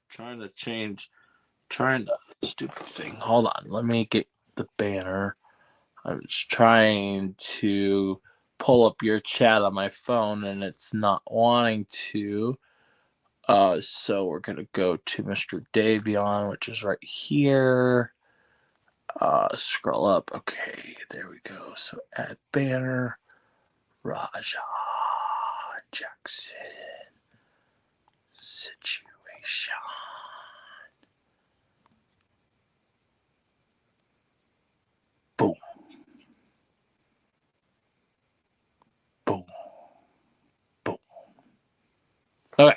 Trying to stupid thing. Hold on. Let me get the banner. I'm just trying to pull up your chat on my phone and it's not wanting to. So we're gonna go to Mr. Davion, which is right here. Scroll up. Okay, there we go. So add banner. Raja Jackson situation. Boom. Boom. Boom. Okay.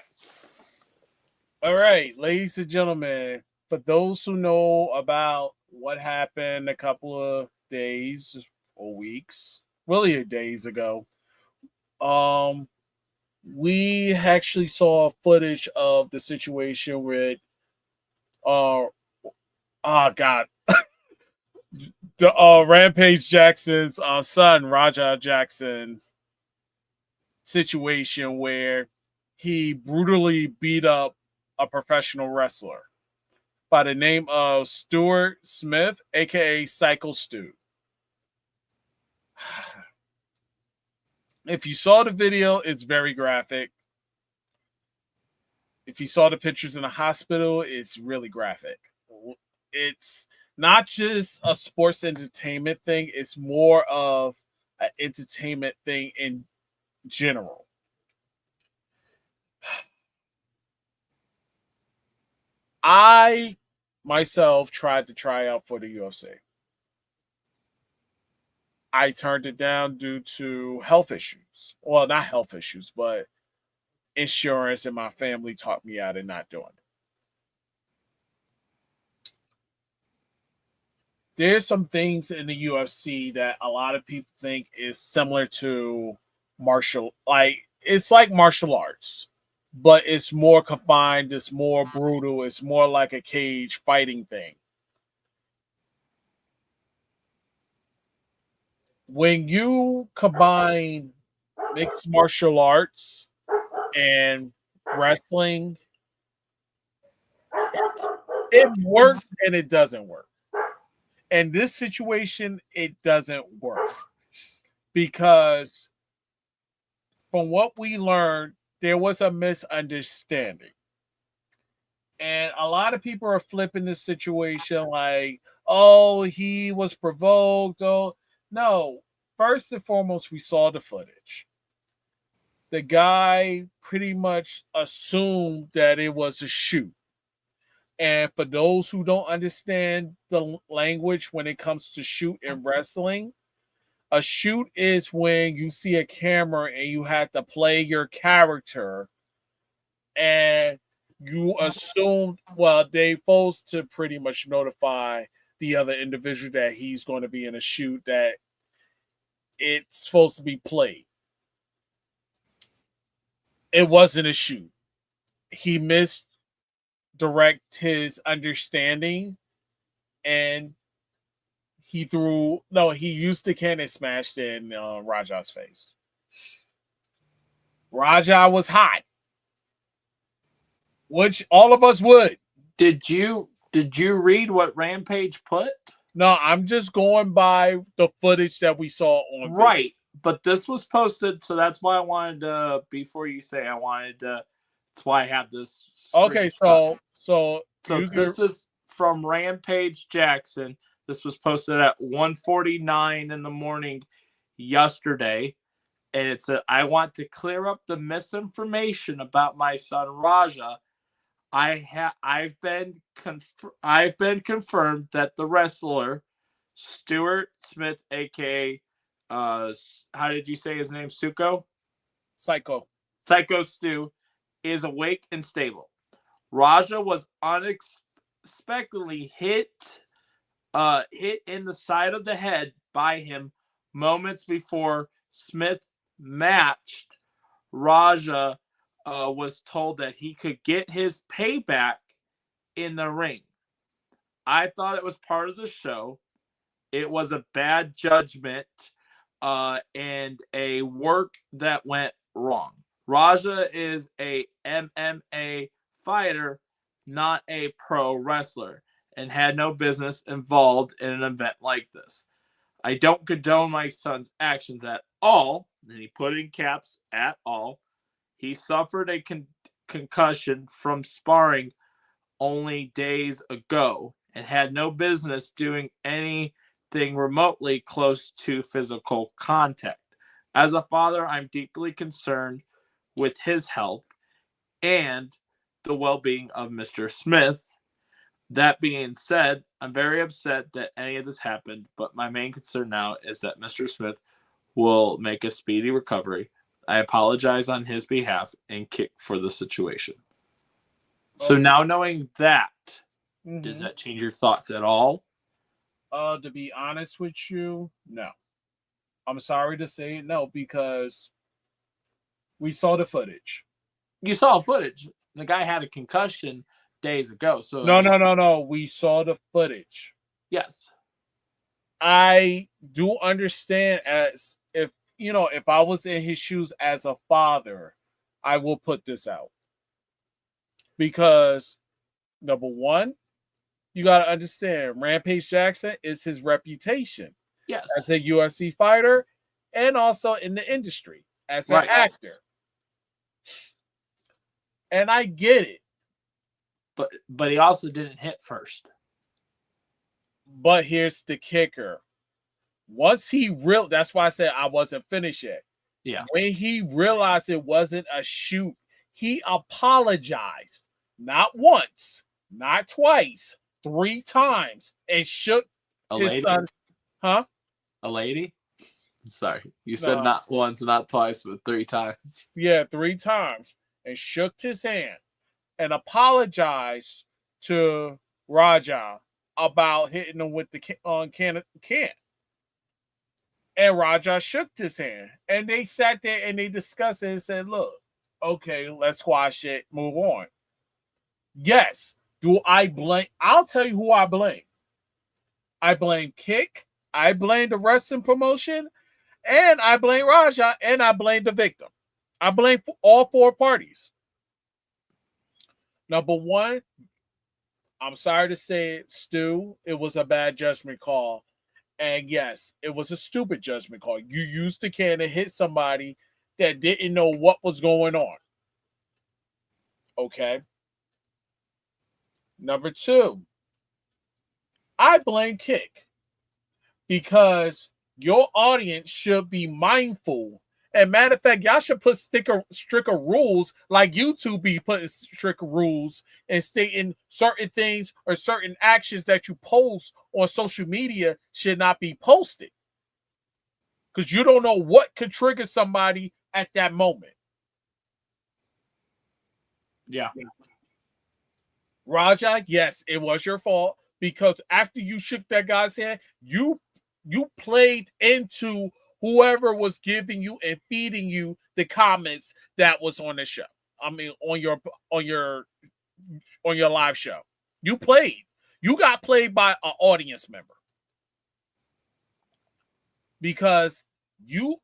All right, ladies and gentlemen, for those who know about what happened a couple of days or weeks, really days ago, we actually saw footage of the situation with the Rampage Jackson's son, Raja Jackson's situation where he brutally beat up a professional wrestler by the name of Stuart Smith, aka Cycle Stu. If you saw the video, it's very graphic. If you saw the pictures in the hospital, it's really graphic. It's not just a sports entertainment thing, it's more of an entertainment thing in general. I myself tried to try out for the UFC. I turned it down due to health issues. Well, not health issues, but insurance, and my family talked me out of not doing it. There's some things in the UFC that a lot of people think is similar to it's like martial arts, but it's more confined, it's more brutal, it's more like a cage fighting thing. When you combine mixed martial arts and wrestling, it works and it doesn't work. In this situation, it doesn't work because from what we learned, there was a misunderstanding. And a lot of people are flipping this situation like, oh, he was provoked. Oh, no. First and foremost, we saw the footage. The guy pretty much assumed that it was a shoot. And for those who don't understand the language when it comes to shoot in wrestling, a shoot is when you see a camera and you have to play your character and you assume, well, they supposed to pretty much notify the other individual that he's going to be in a shoot that it's supposed to be played. It wasn't a shoot. He misdirect his understanding and he used the can and smashed it in Raja's face. Raja was hot, which all of us would. Did you read what Rampage put? No, I'm just going by the footage that we saw on right. But this was posted, so that's why I wanted to. Before you say, I wanted to. That's why I have this. Okay, so this is from Rampage Jackson. This was posted at 1:49 in the morning yesterday, and it said, "I want to clear up the misinformation about my son Raja. I've been confirmed that the wrestler Stuart Smith, aka how did you say his name? Psycho Stu, is awake and stable. Raja was unexpectedly hit in the side of the head by him moments before Smith matched. Raja was told that he could get his payback in the ring. I thought it was part of the show. It was a bad judgment and a work that went wrong. Raja is a MMA fighter, not a pro wrestler, and had no business involved in an event like this. I don't condone my son's actions at all," and he put in caps, "at all. He suffered a concussion from sparring only days ago and had no business doing anything remotely close to physical contact. As a father, I'm deeply concerned with his health and the well-being of Mr. Smith. That being said, I'm very upset that any of this happened, but my main concern now is that Mr. Smith will make a speedy recovery. I apologize on his behalf and kick for the situation." So now knowing that, does that change your thoughts at all? To be honest with you, no. I'm sorry to say no, because we saw the footage. You saw footage. The guy had a concussion days ago. So No. We saw the footage. Yes. I do understand, as if I was in his shoes as a father, I will put this out. Because, number one, you got to understand, Rampage Jackson is his reputation. Yes. As a UFC fighter and also in the industry as an actor. And I get it. But he also didn't hit first. But here's the kicker. Once that's why I said I wasn't finished yet. Yeah. When he realized it wasn't a shoot, he apologized. Not once, not twice, 3 times, and shook his son. Huh? A lady? Sorry. You said not once, not twice, but 3 times. Yeah, 3 times. And shook his hand and apologized to Raja about hitting him with the can. And Raja shook his hand. And they sat there and they discussed it and said, look, okay, let's squash it, move on. Yes. Do I blame? I'll tell you who I blame. I blame Kick. I blame the wrestling promotion. And I blame Raja. And I blame the victim. I blame all 4 parties. Number one, I'm sorry to say it, Stu, it was a bad judgment call. And yes, it was a stupid judgment call. You used the can to hit somebody that didn't know what was going on. Okay. Number two, I blame Kick because your audience should be mindful. And matter of fact, y'all should put stricter rules like YouTube be putting stricter rules and stating certain things or certain actions that you post on social media should not be posted. Because you don't know what could trigger somebody at that moment. Yeah. Raja, yes, it was your fault because after you shook that guy's hand, you played into whoever was giving you and feeding you the comments that was on the show. I mean, on your live show, you played. You got played by an audience member because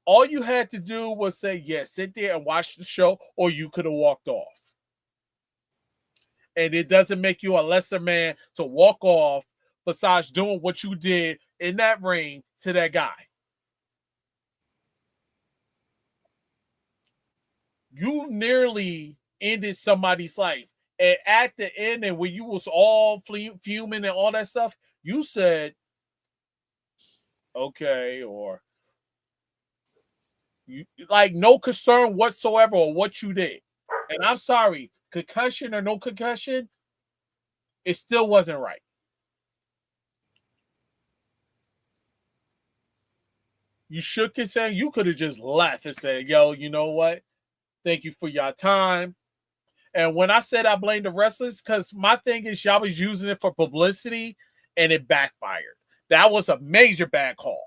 all you had to do was say yes, sit there and watch the show, or you could have walked off. And it doesn't make you a lesser man to walk off besides doing what you did in that ring to that guy. You nearly ended somebody's life. And at the end, and when you was all fuming and all that stuff, you said, okay, or you like no concern whatsoever or what you did. And I'm sorry, concussion or no concussion, it still wasn't right. You shook his hand. You could have just left and said, yo, you know what? Thank you for your time. And when I said I blame the wrestlers, because my thing is y'all was using it for publicity and it backfired. That was a major bad call.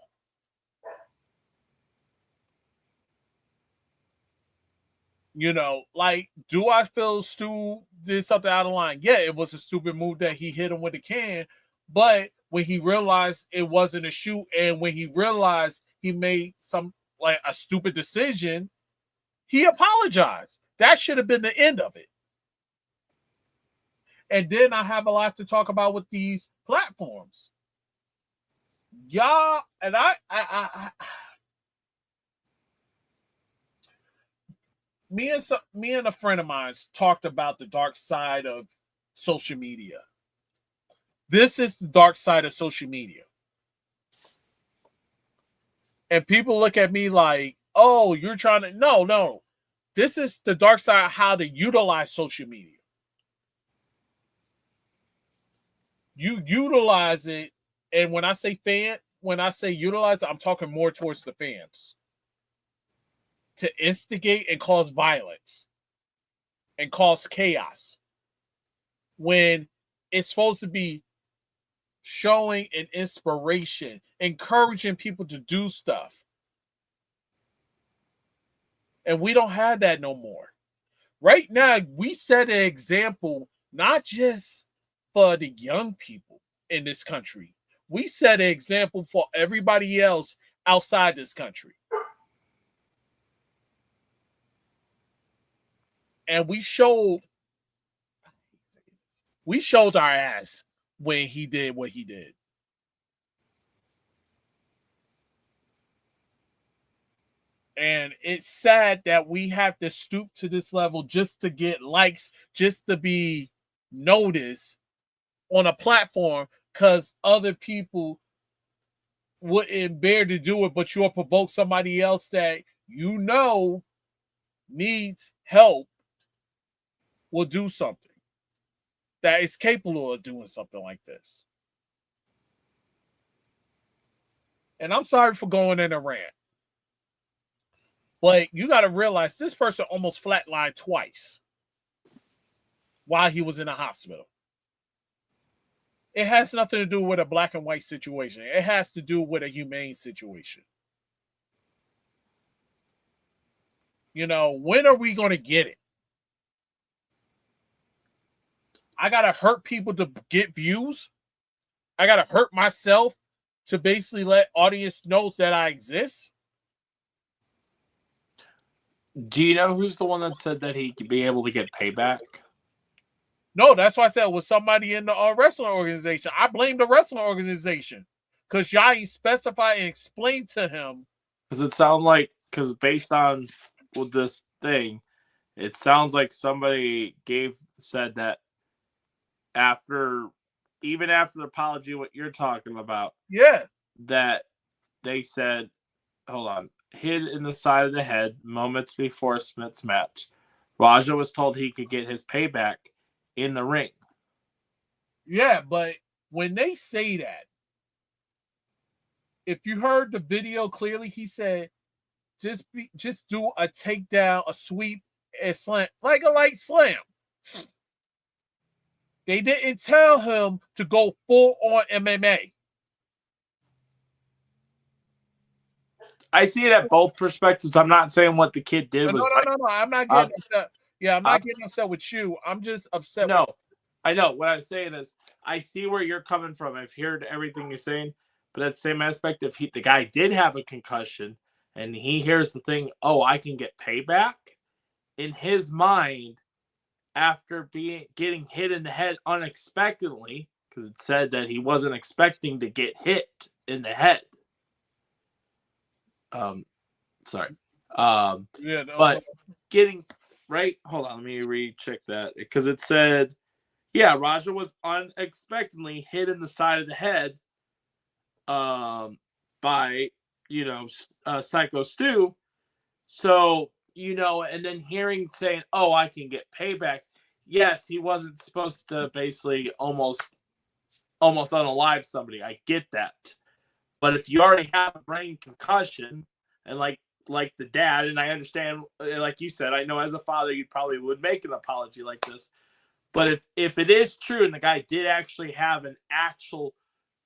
You know, like, do I feel Stu did something out of line? Yeah, it was a stupid move that he hit him with a can. But when he realized it wasn't a shoot and when he realized he made a stupid decision, he apologized. That should have been the end of it. And then I have a lot to talk about with these platforms. Y'all, and I me and a friend of mine talked about the dark side of social media. This is the dark side of social media. And people look at me like, oh, you're trying to... No. This is the dark side of how to utilize social media. You utilize it, and when I say utilize it, I'm talking more towards the fans. To instigate and cause violence and cause chaos when it's supposed to be showing an inspiration, encouraging people to do stuff. And we don't have that no more. Right now, we set an example, not just for the young people in this country. We set an example for everybody else outside this country. And we showed our ass when he did what he did. And it's sad that we have to stoop to this level just to get likes, just to be noticed on a platform because other people wouldn't bear to do it, but you'll provoke somebody else that you know needs help will do something that is capable of doing something like this. And I'm sorry for going in a rant, but you got to realize this person almost flatlined twice while he was in the hospital. It has nothing to do with a black and white situation. It has to do with a humane situation. You know, when are we going to get it? I got to hurt people to get views. I got to hurt myself to basically let audience know that I exist. Do you know who's the one that said that he could be able to get payback? No, that's why I said it was somebody in the wrestling organization. I blame the wrestling organization because y'all ain't specify and explain to him. Because it sounds like, based on with this thing, it sounds like somebody said that even after the apology, what you're talking about, Yeah. that they said, hold on, hit in the side of the head moments before Smith's match. Raja was told he could get his payback in the ring. Yeah, but when they say that, if you heard the video clearly, he said, just do a takedown, a sweep, and slam, like a light slam. They didn't tell him to go full on MMA. I see it at both perspectives. I'm not saying what the kid did was right. No. I'm not getting upset. Yeah, I'm not getting upset with you. I'm just upset. No, I know. What I'm saying is, I see where you're coming from. I've heard everything you're saying, but at the same aspect, if the guy did have a concussion and he hears the thing, oh, I can get payback, in his mind, after getting hit in the head unexpectedly, because it said that he wasn't expecting to get hit in the head. Sorry. Yeah, no, but getting right. Hold on, let me recheck that because it said, yeah, Raja was unexpectedly hit in the side of the head, by Psycho Stu. So and then saying, oh, I can get payback. Yes, he wasn't supposed to basically almost unalive somebody. I get that. But if you already have a brain concussion, and like the dad, and I understand, like you said, I know as a father, you probably would make an apology like this. But if it is true and the guy did actually have an actual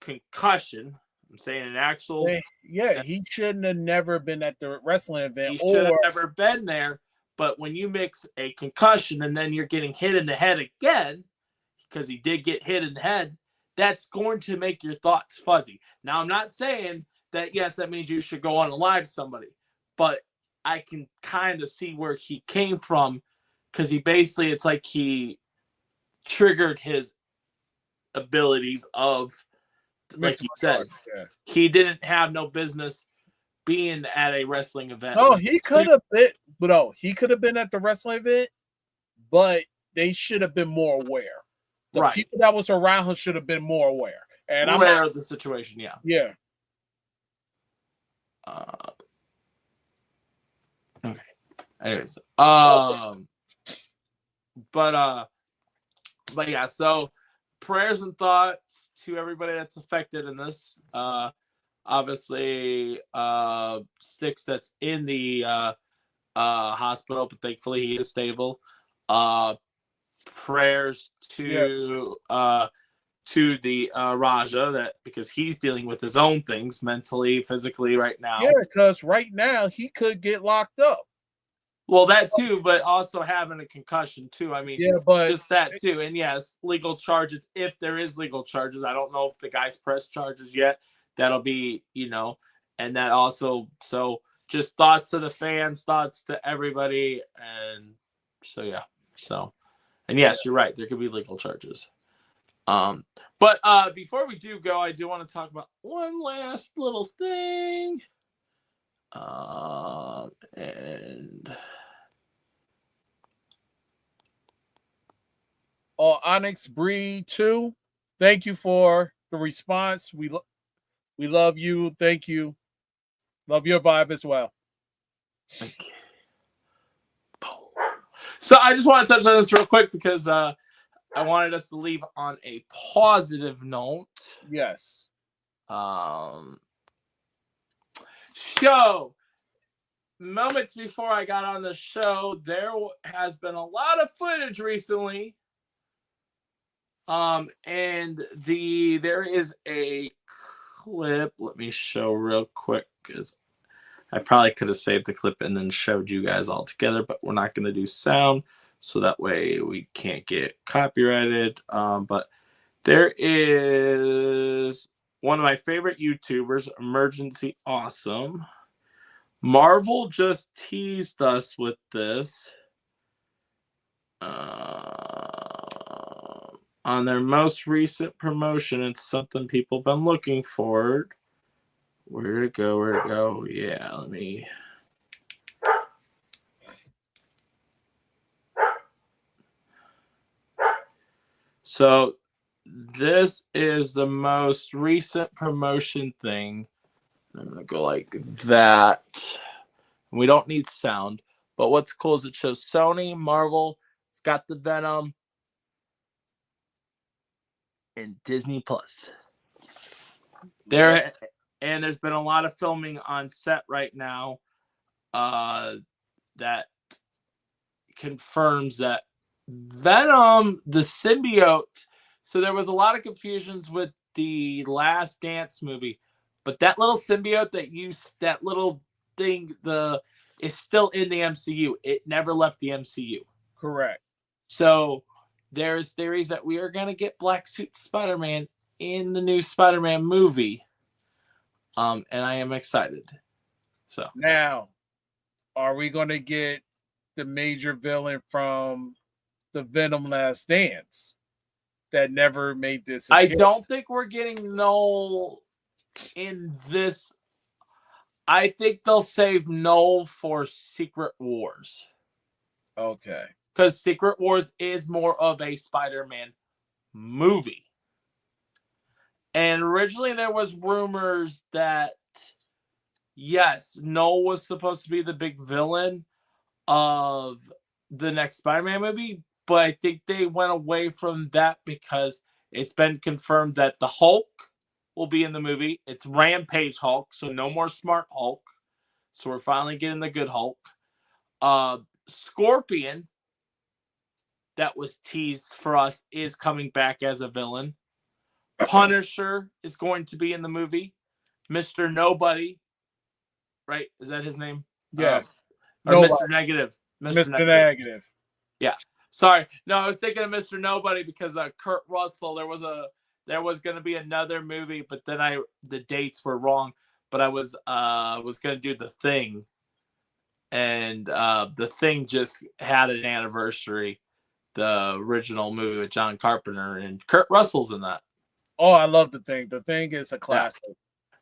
concussion, I'm saying an actual... Yeah, he shouldn't have never been at the wrestling event. He should have never been there. But when you mix a concussion and then you're getting hit in the head again, because he did get hit in the head, that's going to make your thoughts fuzzy. Now, I'm not saying that, yes, that means you should go on and live somebody. But I can kind of see where he came from, because he basically, it's like he triggered his abilities of, like you said, he didn't have no business being at a wrestling event. No, he could have been, he could have been at the wrestling event, but they should have been more aware. The people that was around him should have been more aware. And I'm aware of the situation, yeah. Yeah. Okay. Anyways, but yeah, so prayers and thoughts to everybody that's affected in this. Obviously, Sticks that's in the hospital, but thankfully he is stable. Prayers to the Raja, that because he's dealing with his own things mentally, physically right now. Yeah, because right now he could get locked up. Well, that too, but also having a concussion too. I mean, yeah, but just that too. And yes, legal charges, if there is legal charges. I don't know if the guy's pressed charges yet. That'll be, and that also, so just thoughts to the fans, thoughts to everybody. And so, yeah. So, and yes, you're right. There could be legal charges. But before we do go, I do want to talk about one last little thing. And Onyx Breed 2, thank you for the response. We love you. Thank you. Love your vibe as well. Thank you. So I just want to touch on this real quick because I wanted us to leave on a positive note. Yes. So, moments before I got on the show, there has been a lot of footage recently. And there is a clip. Let me show real quick, because I probably could have saved the clip and then showed you guys all together, but we're not going to do sound, so that way we can't get copyrighted. But there is one of my favorite YouTubers, Emergency Awesome. Marvel just teased us with this on their most recent promotion. It's something people have been looking for. Where'd it go? Yeah, let me... So this is the most recent promotion thing. I'm gonna go like that. We don't need sound, but what's cool is it shows Sony, Marvel, it's got the Venom, and Disney Plus. There's been a lot of filming on set right now that confirms that Venom, the symbiote. So there was a lot of confusions with the Last Dance movie, but that little symbiote that little thing, is still in the MCU. It never left the MCU. Correct. So there's theories that we are gonna get Black Suit Spider-Man in the new Spider-Man movie. And I am excited. So now, are we gonna get the major villain from the Venom Last Dance that never made this? I don't think we're getting Noel in this. I think they'll save Noel for Secret Wars. Okay. Because Secret Wars is more of a Spider-Man movie. And originally there was rumors that, yes, Noel was supposed to be the big villain of the next Spider-Man movie, but I think they went away from that because it's been confirmed that the Hulk will be in the movie. It's Rampage Hulk, so no more Smart Hulk. So we're finally getting the good Hulk. Scorpion, that was teased for us, is coming back as a villain. Punisher is going to be in the movie. Mr. Nobody, right? Is that his name? Yeah. Or Mr. Negative. Mr. Negative. Yeah. Sorry. No, I was thinking of Mr. Nobody because Kurt Russell, there was going to be another movie, but then the dates were wrong. But I was going to do The Thing. And The Thing just had an anniversary, the original movie with John Carpenter, and Kurt Russell's in that. Oh, I love The Thing. The Thing is a classic.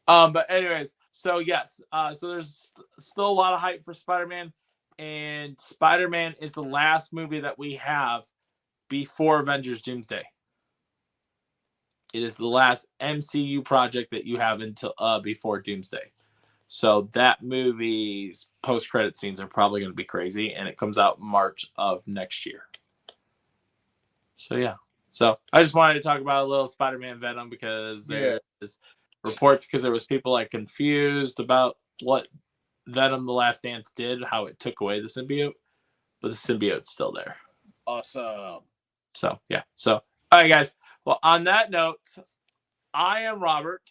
Yeah. But anyways, so yes, so there's still a lot of hype for Spider-Man, and Spider-Man is the last movie that we have before Avengers Doomsday. It is the last MCU project that you have until before Doomsday. So that movie's post-credit scenes are probably going to be crazy, and it comes out March of next year. So yeah. So I just wanted to talk about a little Spider-Man Venom because there's reports, because there was people like confused about what Venom The Last Dance did, how it took away the symbiote, but the symbiote's still there. Awesome. So yeah. So all right, guys. Well, on that note, I am Robert.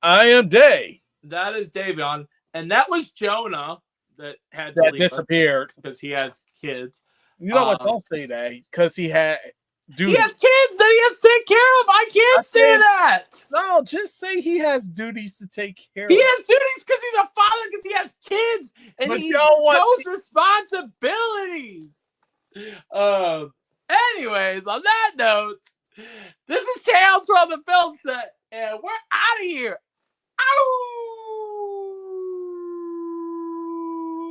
I am Day. That is Davion, and that was Jonah that had to leave disappeared because he has kids. You know what? Don't say that because he had. Duties. He has kids that he has to take care of. I can't say that. No, just say he has duties to take care of. He has duties because he's a father, because he has kids, and but he knows responsibilities. Anyways, on that note, this is Tales from the Film Set, and we're out of here. Ow!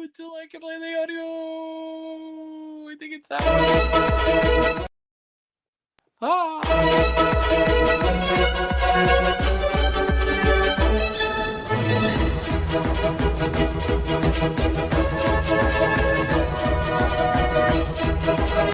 Until I can play the audio. I think it's out. Ah.